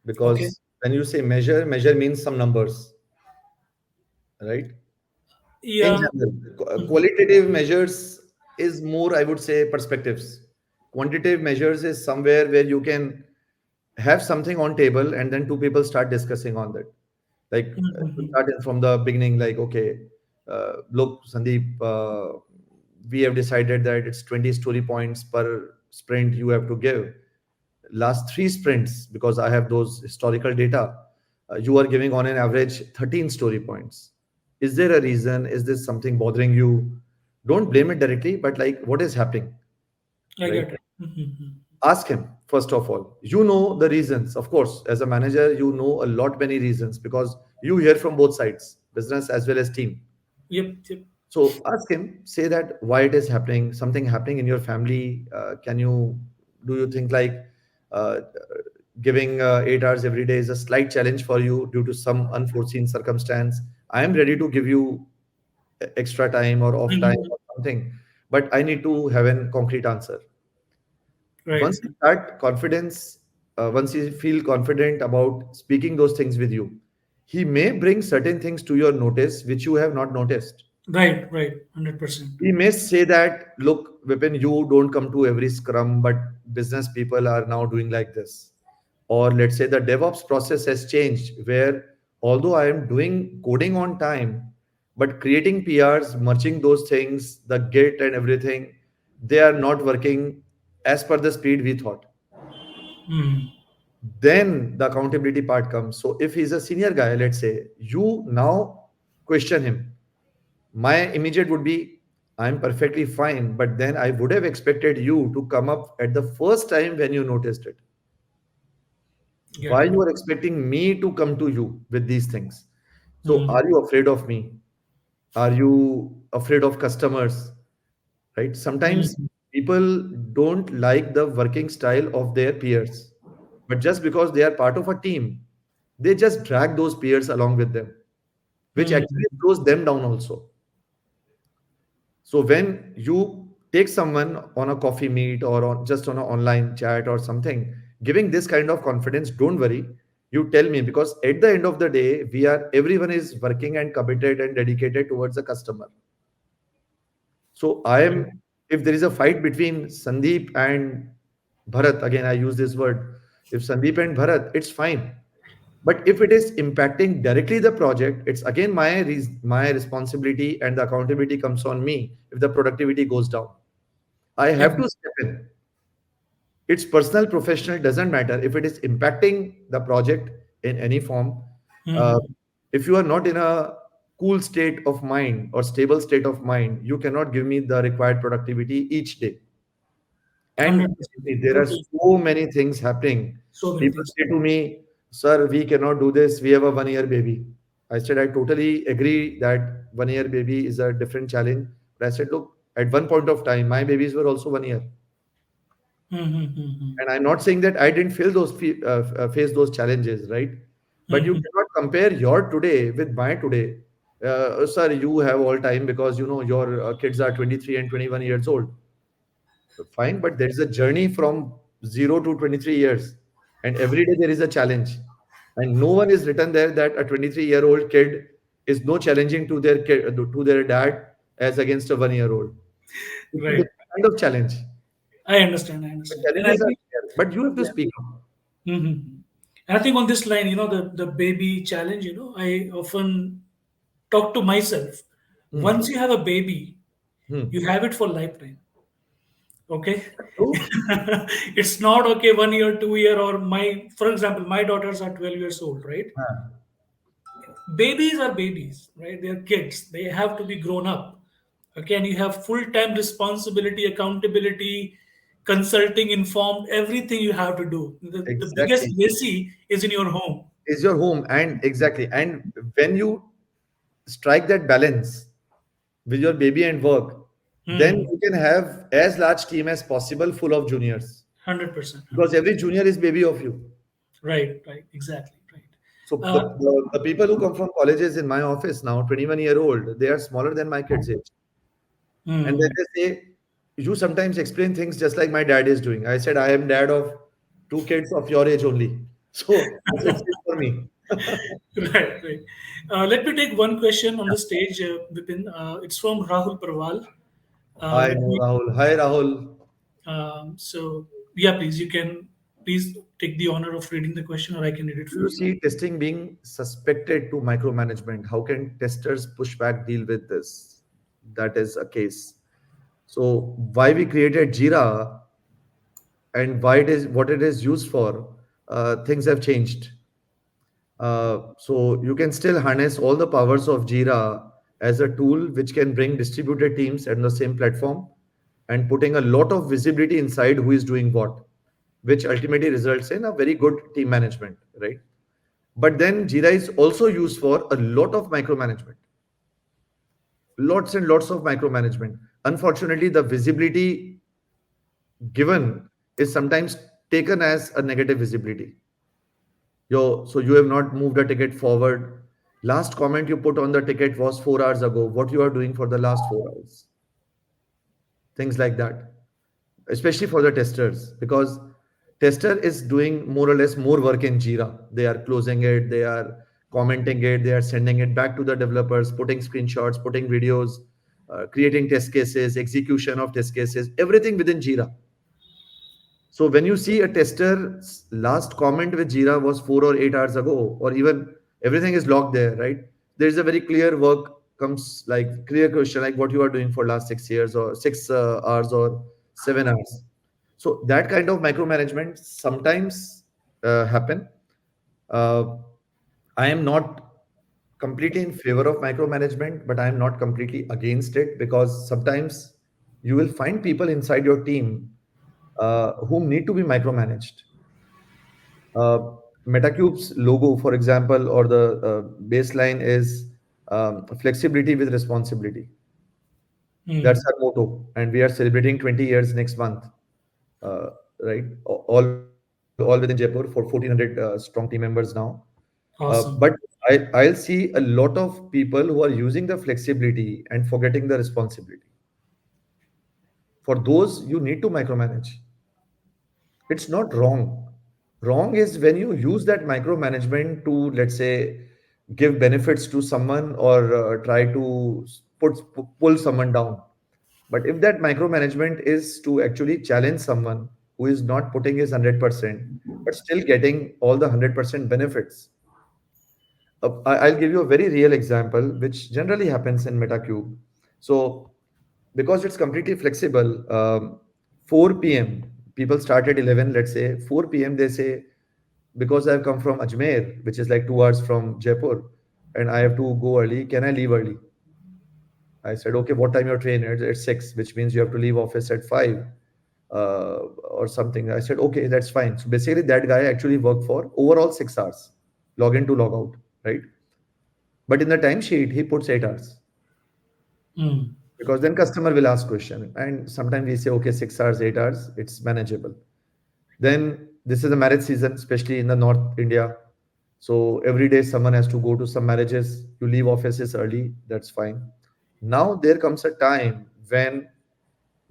because when you say measure means some numbers, right? In Yeah. general, Mhm. qualitative measures is more, I would say, perspectives. Quantitative measures is somewhere where you can have something on table and then two people start discussing on that. Like, to Mhm. start it from the beginning, like, okay, look, Sandeep, we have decided that it's 20 story points per sprint you have to give. Last three sprints, because I have those historical data, you are giving on an average 13 story points. Is there a reason? Is this something bothering you? Don't blame it directly, but like, what is happening, I right? get it. Mhm. Ask him first of all. You know the reasons, of course. As a manager, you know a lot many reasons because you hear from both sides, business as well as team. Yep. Yep. So ask him, say that why it is happening, something happening in your family. Can you do you think like uh, giving 8 hours every day is a slight challenge for you due to some unforeseen circumstance? I am ready to give you extra time or off time Mhm. or something, but I need to have a concrete answer. Right. Once you start confidence, once you feel confident about speaking those things with you, he may bring certain things to your notice which you have not noticed. Right. Right. 100%. He may say that, look, Vipin, you don't come to every scrum, but business people are now doing like this. Or let's say the DevOps process has changed, where although I am doing coding on time, but creating PRs, merging those things, the Git and everything, they are not working as per the speed we thought. Mm. Then the accountability part comes. So if he's a senior guy, let's say, you now question him. My immediate would be, I'm perfectly fine, but then I would have expected you to come up at the first time when you noticed it. Get Why it. you are expecting me to come to you with these things? So Mm. are you afraid of me? Are you afraid of customers? Right? Sometimes Mm. people don't like the working style of their peers, but just because they are part of a team, they just drag those peers along with them, which Mm. actually slows them down also. So when you take someone on a coffee meet or on just on an online chat or something, giving this kind of confidence, don't worry. You tell me, because at the end of the day, we are everyone is working and committed and dedicated towards the customer. So I am, if there is a fight between Sandeep and Bharat, again I use this word. If Sandeep and Bharat, it's fine. But if it is impacting directly the project, it's again my responsibility, and the accountability comes on me if the productivity goes down. I have Agree. to step in. It's personal, professional, doesn't matter. If it is impacting the project in any form, uh, Mm. if you are not in a cool state of mind or stable state of mind, you cannot give me the required productivity each day. And 100%. there are Totally. so many things happening. So many People things. say to me, "Sir, we cannot do this. We have a 1 year baby." I said, I totally agree that 1 year baby is a different challenge. But I said, look, at one point of time, my babies were also 1 year. Mm-hmm. And I'm not saying that I didn't face those challenges, right? But you Mm-hmm. cannot compare your today with my today. Sir, you have all time because you know your kids are 23 and 21 years old. Fine, but there is a journey from 0 to 23 years, and every day there is a challenge. And no one is written there that a 23-year-old kid is no challenging to their kid, to their dad as against a 1 year old. It's a Right. different kind of challenge. I understand. I The understand. And I challenges are think, there, but you have to yeah. speak up. Mm-hmm. And I think on this line, the baby challenge, I often talk to myself. Hmm. Once you have a baby, Hmm. you have it for lifetime. Okay. True. It's not okay 1 year, 2 year, or for example, my daughters are 12 years old, right? Ah, Babies are babies, right? They're kids. They have to be grown up. Okay, and you have full-time responsibility, accountability, consulting, informed, everything you have to do. The biggest exactly. legacy is in your home. Is your home, and exactly. And when you strike that balance with your baby and work, then Hmm. you can have as large team as possible full of juniors, 100%. because 100%. every junior is baby of you. Right, right, exactly, right. So Uh, the people who come from colleges in my office now, 21-year-old, they are smaller than my kids' age. And then hmm. they say, you sometimes explain things just like my dad is doing. I said, I am dad of two kids of your age only. So I said, same for me. Right, right. Let me take one question on the stage, Vipin. It's from Rahul Parwal. I Let know me. Rahul. Hi Rahul. So yeah, please, you can please take the honor of reading the question, or I can read it Do for you you. see testing being suspected to micromanagement? How can testers push back deal with this? That is a case. So why we created Jira and why it is what it is used for, things have changed. So you can still harness all the powers of Jira as a tool which can bring distributed teams on the same platform and putting a lot of visibility inside who is doing what, which ultimately results in a very good team management, right? But then Jira is also used for a lot of micromanagement, lots and lots of micromanagement. Unfortunately, the visibility given is sometimes taken as a negative visibility. So you have not moved a ticket forward. Last comment you put on the ticket was 4 hours ago. What you are doing for the last 4 hours? Things like that, especially for the testers, because tester is doing more or less more work in Jira. They are closing it, they are commenting it, they are sending it back to the developers, putting screenshots, putting videos, creating test cases, execution of test cases, everything within Jira. So when you see a tester's last comment with Jira was 4 or 8 hours ago, or even everything is logged there, right? There is a very clear work comes like clear question like what you are doing for last 6 years or 6 hours or 7 hours. So that kind of micromanagement sometimes happen. Uh, I am not completely in favor of micromanagement, but I am not completely against it because sometimes you will find people inside your team whom need to be micromanaged. Uh, Metacube's logo, for example, or the baseline is flexibility with responsibility. That's Hmm. our motto, and we are celebrating 20 years next month. Uh, right, all within Jaipur for 1,400 strong team members now. But Awesome. I'll see a lot of people who are using the flexibility and forgetting the responsibility. For those, you need to micromanage. It's not wrong. Wrong is when you use that micromanagement to, let's say, give benefits to someone or try to pull someone down. But if that micromanagement is to actually challenge someone who is not putting his 100%, but still getting all the 100% benefits. I'll give you a very real example, which generally happens in Metacube. So, because it's completely flexible, 4 p.m. people start at 11. Let's say 4 p.m. they say, because I've come from Ajmer, which is like 2 hours from Jaipur, and I have to go early. Can I leave early? I said, okay. What time your train? At 6, which means you have to leave office at 5 or something. I said, okay, that's fine. So basically, that guy actually worked for overall 6 hours, log in to log out, right? But in the timesheet, he puts 8 hours Hmm. because then customer will ask question. And sometimes we say, okay, 6 hours, 8 hours, it's manageable. Then this is a marriage season, especially in the North India. So every day someone has to go to some marriages. You leave offices early, that's fine. Now there comes a time when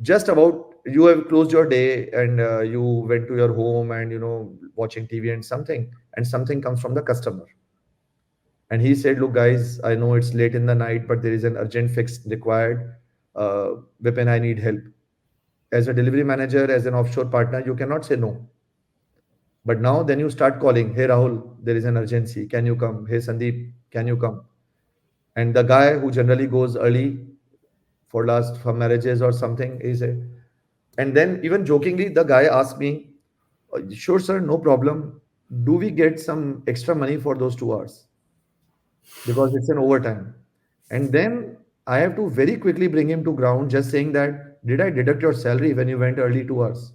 just about you have closed your day and you went to your home and watching TV and something comes from the customer. And he said, look, guys, I know it's late in the night, but there is an urgent fix required. Vipin, I need help. As a delivery manager, as an offshore partner, you cannot say no. But now then you start calling, hey, Rahul, there is an urgency. Can you come? Hey, Sandeep, can you come? And the guy who generally goes early for marriages or something, is a, and then even jokingly, the guy asked me, sure, sir, no problem. Do we get some extra money for those 2 hours? Because it's an overtime. And then I have to very quickly bring him to ground, just saying that, did I deduct your salary when you went early 2 hours?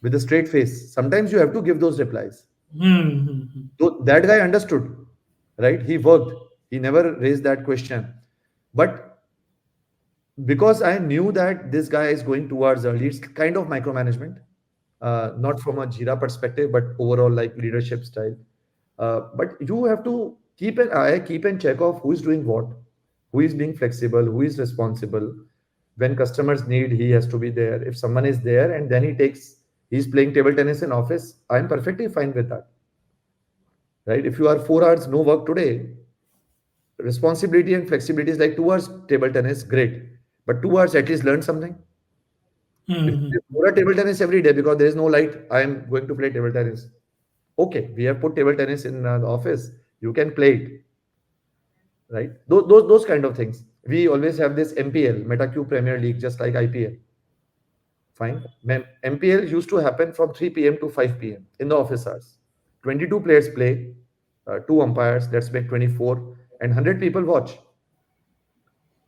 With a straight face. Sometimes you have to give those replies. Hmm. Hmm, hmm. So that guy understood, right? He worked. He never raised that question. But because I knew that this guy is going 2 hours early, it's kind of micromanagement, not from a Jira perspective, but overall like leadership style. But you have to keep an eye, keep and check of who is doing what, who is being flexible, who is responsible. When customers need, he has to be there. If someone is there and then he's playing table tennis in office, I'm perfectly fine with that, right? If you are 4 hours no work today, responsibility and flexibility is like 2 hours table tennis, great. But 2 hours at least learn something. If Hmm, you hmm. play table tennis every day because there is no light, I am going to play table tennis. Okay, we have put table tennis in the office. You can play it, right? Those kind of things. We always have this MPL, Metacube Premier League, just like IPL. Fine. MPL used to happen from 3 p.m. to 5 p.m. in the office hours. 22 players play, two umpires, that's make 24, and 100 people watch.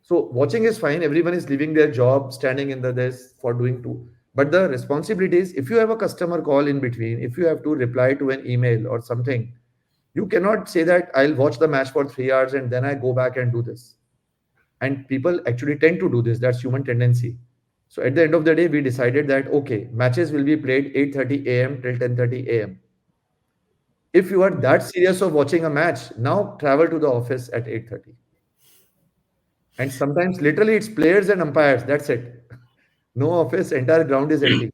So watching is fine. Everyone is leaving their job, standing in the desk for doing two. But the responsibility is if you have a customer call in between, if you have to reply to an email or something, you cannot say that I'll watch the match for 3 hours and then I go back and do this. And people actually tend to do this. That's human tendency. So at the end of the day, we decided that okay, matches will be played 8:30 a.m. till 10:30 a.m. If you are that serious of watching a match, now travel to the office at 8:30. And sometimes literally it's players and umpires. That's it. No office, entire ground is empty.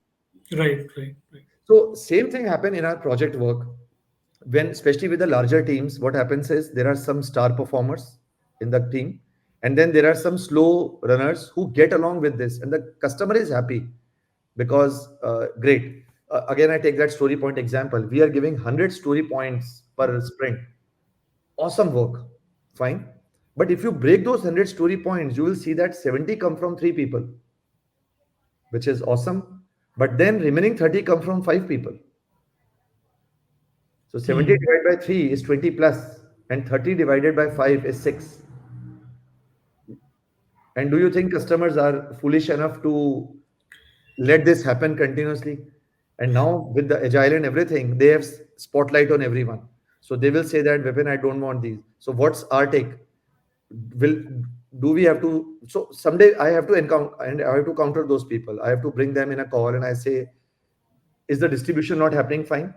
Right, right, right. So same thing happened in our project work. When especially with the larger teams, what happens is there are some star performers in the team, and then there are some slow runners who get along with this, and the customer is happy because great. Again, I take that story point example. We are giving 100 story points per sprint. Awesome work, fine. But if you break those 100 story points, you will see that 70 come from three people, which is awesome. But then remaining 30 come from five people. So 70 Hmm. divided by 3 is 20 plus, and 30 divided by 5 is 6. And do you think customers are foolish enough to let this happen continuously? And now with the agile and everything, they have spotlight on everyone. So they will say that, Vipin, I don't want these. So what's our take? Will do we have to? So someday I have to encounter and I have to counter those people. I have to bring them in a call and I say, is the distribution not happening fine?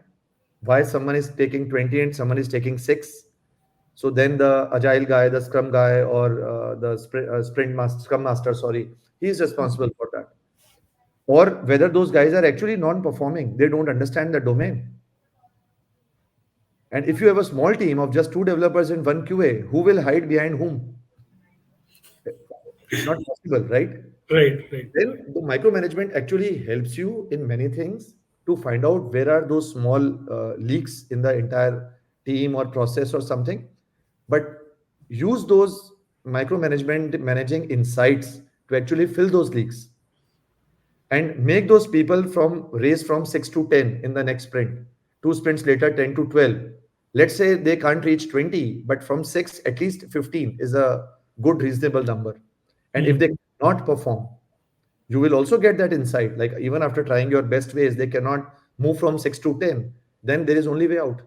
Why someone is taking 20 and someone is taking 6? So then the agile guy, the scrum guy, or the sprint master, scrum master, sorry, he is responsible for that. Or whether those guys are actually non-performing, they don't understand the domain. And if you have a small team of just two developers and one QA, who will hide behind whom? It's not possible, right? Right, right, Then right. the micromanagement actually helps you in many things to find out where are those small leaks in the entire team or process or something. But use those micromanagement managing insights to actually fill those leaks and make those people from raise from 6 to 10 in the next sprint, two sprints later 10 to 12. Let's say they can't reach 20, but from 6 at least 15 is a good reasonable number. And if Hmm. they cannot perform, you will also get that insight, like even after trying your best ways they cannot move from 6 to 10, then there is only way out.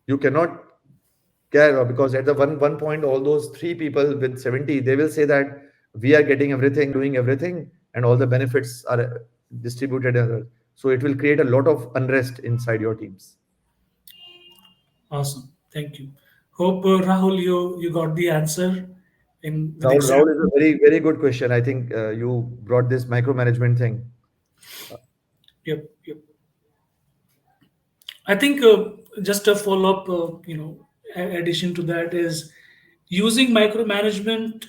You cannot care because at the one point all those three people with 70 they will say that we are getting everything, doing everything, and all the benefits are distributed, so it will create a lot of unrest inside your teams. Awesome. Thank you. Hope Rahul, you got the answer in with Rahul is a example. very good question. I think you brought this micromanagement thing. Yep, yep. I think just a follow up, addition to that is using micromanagement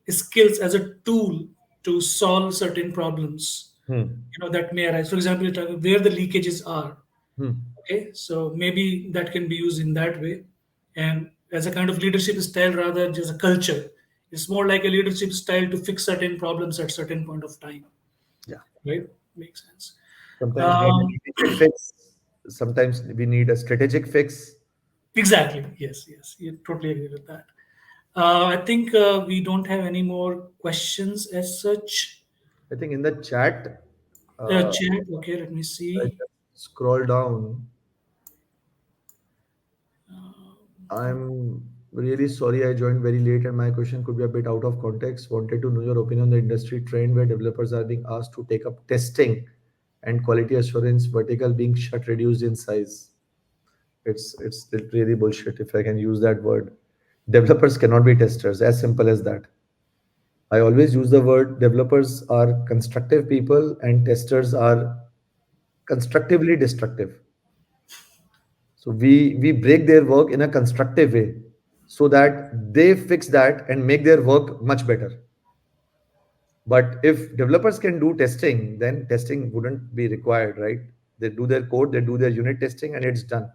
skills as a tool to solve certain problems, Hmm. that may arise. For example, you talk about where the leakages are. Hmm. Okay, so maybe that can be used in that way, and as a kind of leadership style rather than just a culture. It's more like a leadership style to fix certain problems at certain point of time. Yeah. Right? Makes sense. Sometimes not an Um, immediate fix. Sometimes we need a strategic fix. exactly. Yes. Yes. You totally agree with that. I think we don't have any more questions as such. I think in the chat, uh, Chat. Okay. Let me I see. just scroll down. I'm really sorry I joined very late and my question could be a bit out of context. Wanted to know your opinion on the industry trend where developers are being asked to take up testing and quality assurance vertical being shut reduced in size. It's really bullshit if I can use that word. Developers cannot be testers, as simple as that. I always use the word developers are constructive people and testers are constructively destructive. So we break their work in a constructive way so that they fix that and make their work much better. But if developers can do testing, then testing wouldn't be required, right? They do their code, they do their unit testing, and it's done.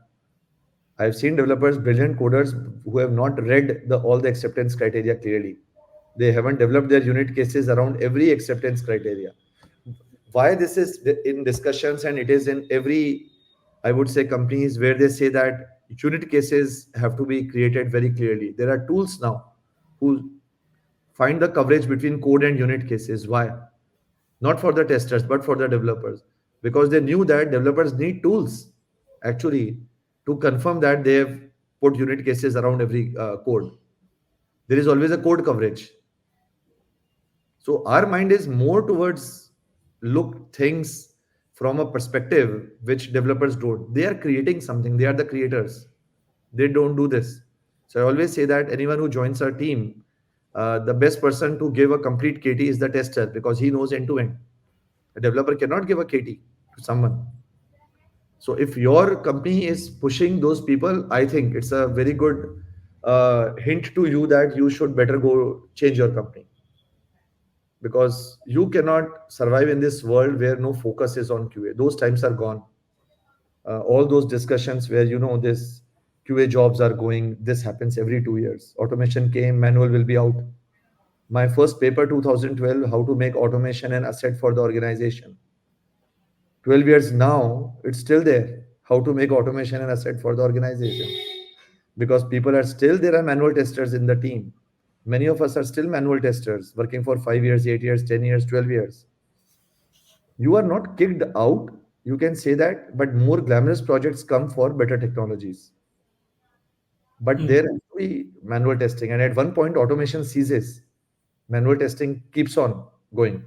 I've seen developers, brilliant coders, who have not read all the acceptance criteria clearly. They haven't developed their unit cases around every acceptance criteria. Why this is in discussions and it is in every, I would say, companies where they say that unit cases have to be created very clearly. There are tools now who find the coverage between code and unit cases. Why? Not for the testers, but for the developers, because they knew that developers need tools actually to confirm that they have put unit cases around every code. There is always a code coverage. So our mind is more towards look things from a perspective which developers don't. They are creating something. They are the creators. They don't do this. So I always say that anyone who joins our team, the best person to give a complete KT is the tester because he knows end to end. A developer cannot give a KT to someone. So if your company is pushing those people, I think it's a very good hint to you that you should better go change your company, because you cannot survive in this world where no focus is on QA. Those times are gone. All those discussions where this QA jobs are going, this happens every 2 years. Automation came, manual will be out. My first paper 2012, how to make automation an asset for the organization. 12 years now, it's still there. How to make automation an asset for the organization. Because people are still, there are manual testers in the team. Many of us are still manual testers, working for 5 years, 8 years, 10 years, 12 years. You are not kicked out, you can say that, but more glamorous projects come for better technologies. But there has to be manual testing. And at one point, automation ceases. Manual testing keeps on going.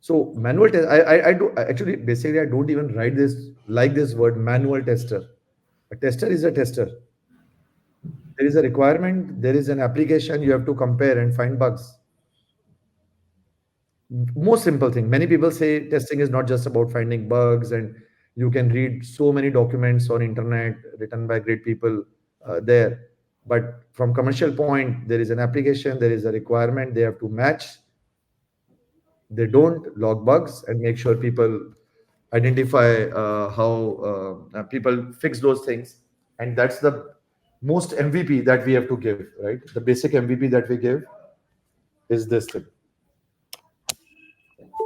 So manual test, I do actually basically I don't even write this like this word manual tester. A tester is a tester. There is a requirement, there is an application, you have to compare and find bugs. Most simple thing. Many people say testing is not just about finding bugs, and you can read so many documents on internet written by great people there. But from commercial point, there is an application, there is a requirement, they have to match. They don't log bugs and make sure people identify how people fix those things. And that's the most MVP that we have to give, right? The basic MVP that we give is this thing.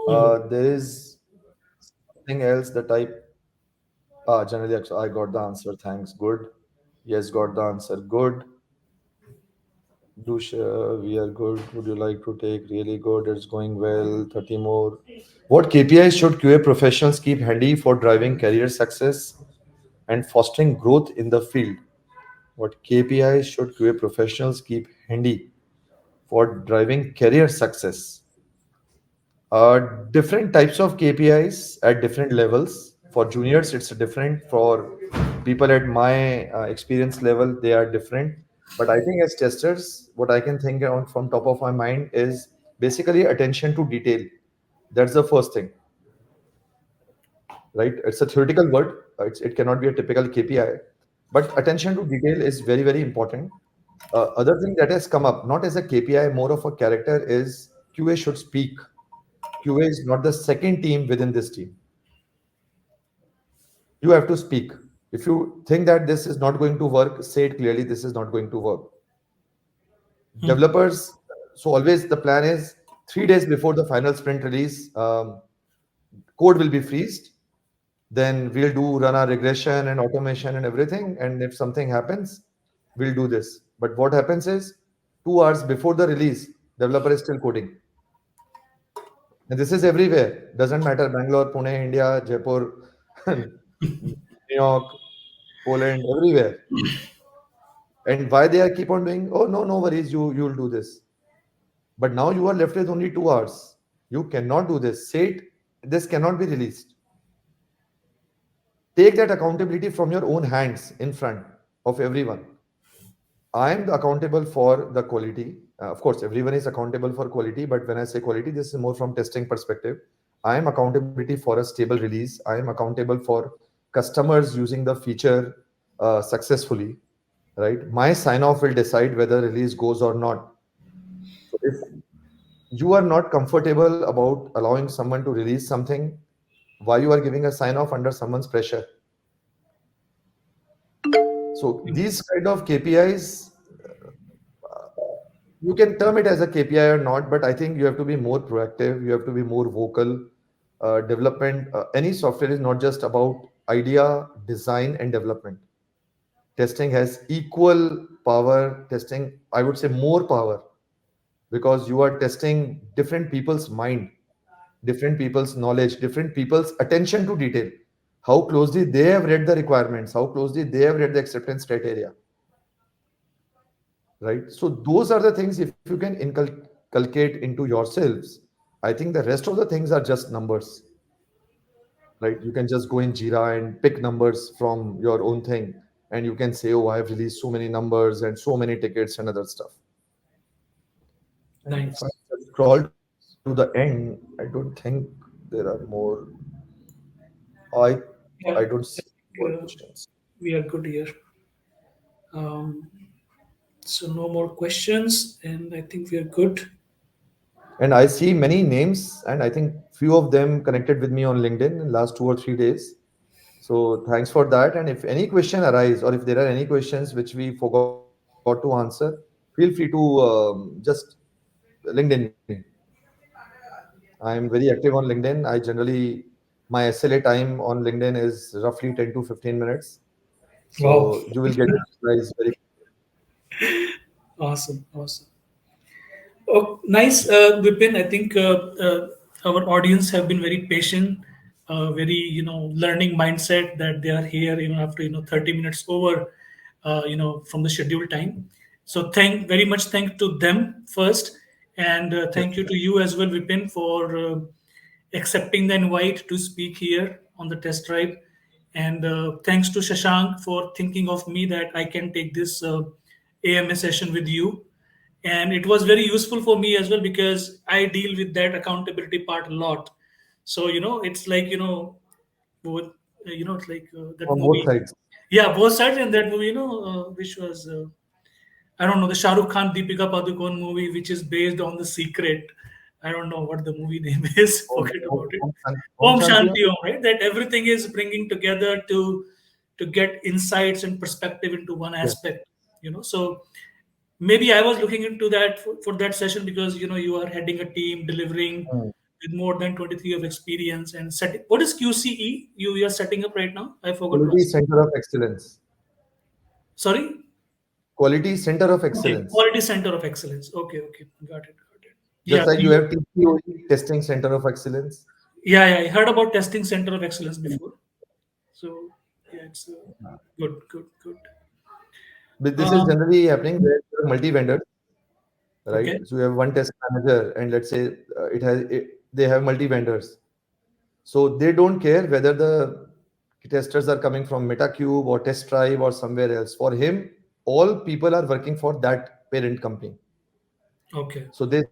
There is something else that generally I got the answer. Thanks. Good. Yes, got the answer. Good. Do share. We are good. Would you like to take? Really good. It's going well. 30 more. What KPIs should QA professionals keep handy for driving career success and fostering growth in the field? What KPIs should QA professionals keep handy for driving career success? Different types of KPIs at different levels. For juniors, it's different. For people at my experience level, they are different. But I think as testers, what I can think on from top of my mind is basically attention to detail. That's the first thing, right? It's a theoretical word. It cannot be a typical KPI, but attention to detail is very, very important. Other thing that has come up, not as a KPI, more of a character, is QA should speak. QA is not the second team within this team. You have to speak. If you think that this is not going to work, say it clearly, this is not going to work. Developers, so always the plan is 3 days before the final sprint release, code will be freezed. Then we'll do run our regression and automation and everything. And if something happens, we'll do this. But what happens is 2 hours before the release, developer is still coding. And this is everywhere. Doesn't matter Bangalore, Pune, India, Jaipur, New York, Poland, everywhere. And why they are keep on doing? Oh no, no worries. You'll do this. But now you are left with only 2 hours. You cannot do this. Say it. This cannot be released. Take that accountability from your own hands in front of everyone. I am accountable for the quality. Of course, everyone is accountable for quality, but when I say quality, this is more from testing perspective. I am accountability for a stable release. I am accountable for customers using the feature successfully, right? My sign off will decide whether release goes or not. So if you are not comfortable about allowing someone to release something, why you are giving a sign off under someone's pressure? So these kind of KPIs, you can term it as a KPI or not, but I think you have to be more proactive. You have to be more vocal. Development, any software is not just about idea, design, and development. Testing has equal power. Testing, I would say, more power, because you are testing different people's mind, different people's knowledge, different people's attention to detail. How closely they have read the requirements, how closely they have read the acceptance criteria, right? So those are the things if you can inculcate. calculate into yourselves, I think the rest of the things are just numbers, right? You can just go in Jira and pick numbers from your own thing, and you can say, "Oh, I have released so many numbers and so many tickets and other stuff." And if I Nice. just scroll to the end, I don't think there are more. I I don't Yeah, see I more think questions. we are good here. Um, so no more questions, and I think we are good. And I see many names, and I think few of them connected with me on LinkedIn in last 2 or 3 days. So thanks for that. And if any question arise, or if there are any questions which we forgot to answer, feel free to just LinkedIn me. I'm very active on LinkedIn. I generally my SLA time on LinkedIn is roughly 10 to 15 minutes. Wow. So you will get replies very. Awesome, awesome. Oh, nice, Vipin. I think our audience have been very patient, very learning mindset that they are here. After 30 minutes over, from the scheduled time. So thank very much. Thank to them first, and Yes. thank you to you as well, Vipin, for accepting the invite to speak here on the test drive. And thanks to Shashank for thinking of me that I can take this AMA session with you. And it was very useful for me as well because I deal with that accountability part a lot. So it's like both, it's like that On both movie. sides. Yeah, both sides in that movie. Which was I don't know, the Shah Rukh Khan Deepika Padukone movie, which is based on The Secret. I don't know what the movie name is. Forget about it. Om Om Shanti Om. Shanti Om, right? That everything is bringing together to get insights and perspective into one Yes. aspect. So maybe I was looking into that for that session because you are heading a team, delivering Hmm. with more than 23 of experience and setting. What is QCE? You are setting up right now? I forgot to Quality ask. Center of Excellence. Sorry. Quality Center of Okay, Excellence. Quality Center of Excellence. Okay, okay, got it, got it. Yeah, Just like you have TCOE, Testing Center of Excellence. yeah. I heard about Testing Center of Excellence before. So yeah, it's good, good, good. But this is Um, generally happening where there are multi-vendors, right? okay, So you have one test manager, and let's say they have multi-vendors. So they don't care whether the testers are coming from Metacube or Test Drive or somewhere else. For him, all people are working for that parent company. okay, So they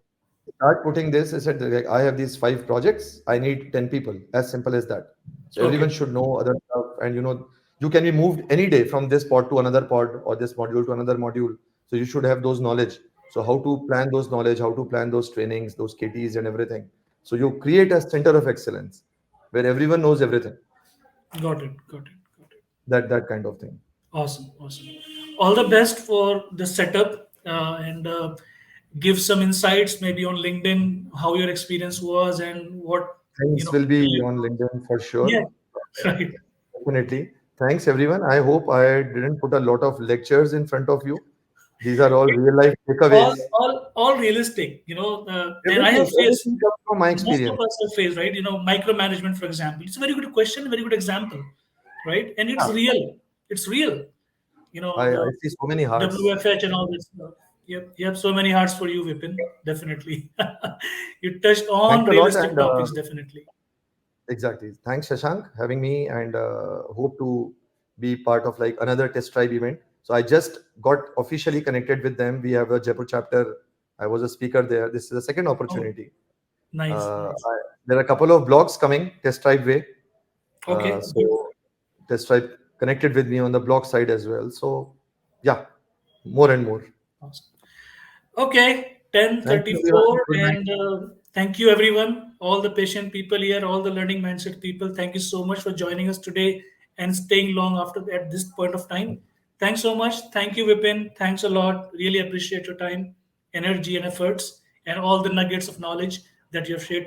start putting this. They said, like, I have these 5 projects. I need 10 people. As simple as that. So everyone okay. should know other stuff, and you can be moved any day from this pod to another pod or this module to another module. So you should have those knowledge. So how to plan those knowledge, how to plan those trainings, those KTs, and everything. So you create a center of excellence where everyone knows everything. Got it, got it, got it. That kind of thing. Awesome, awesome. All the best for the setup and give some insights maybe on LinkedIn how your experience was and what you Things know. will be on LinkedIn for Yeah, sure. right. Definitely. Thanks, everyone. I hope I didn't put a lot of lectures in front of you. These are all real life all takeaways. all realistic, and I have faced, Everything comes from my most of experience. us have faced, right? Micromanagement, for example. It's a very good question, very good example, right? And it's Yeah. real. It's real. I The see so many hearts. WFH and all this stuff. Yep, so many hearts for you, Vipin. Definitely. You touched on Thanks a lot. realistic And topics, definitely. exactly. Thanks, Shashank, having me, and hope to be part of like another test drive event. So I just got officially connected with them. We have a Jaipur chapter. I was a speaker there. This is the second Oh, opportunity. nice, nice. There are a couple of blogs coming test drive way. Okay, good. So test drive connected with me on the blog side as well. So yeah, more and more. Awesome. Okay, Thank you, everyone. 10:34, Good night. and thank you, everyone, all the patient people here, all the learning mindset people. Thank you so much for joining us today and staying long after at this point of time. Thanks so much. Thank you, Vipin. Thanks a lot. Really appreciate your time, energy, and efforts, and all the nuggets of knowledge that you have shared.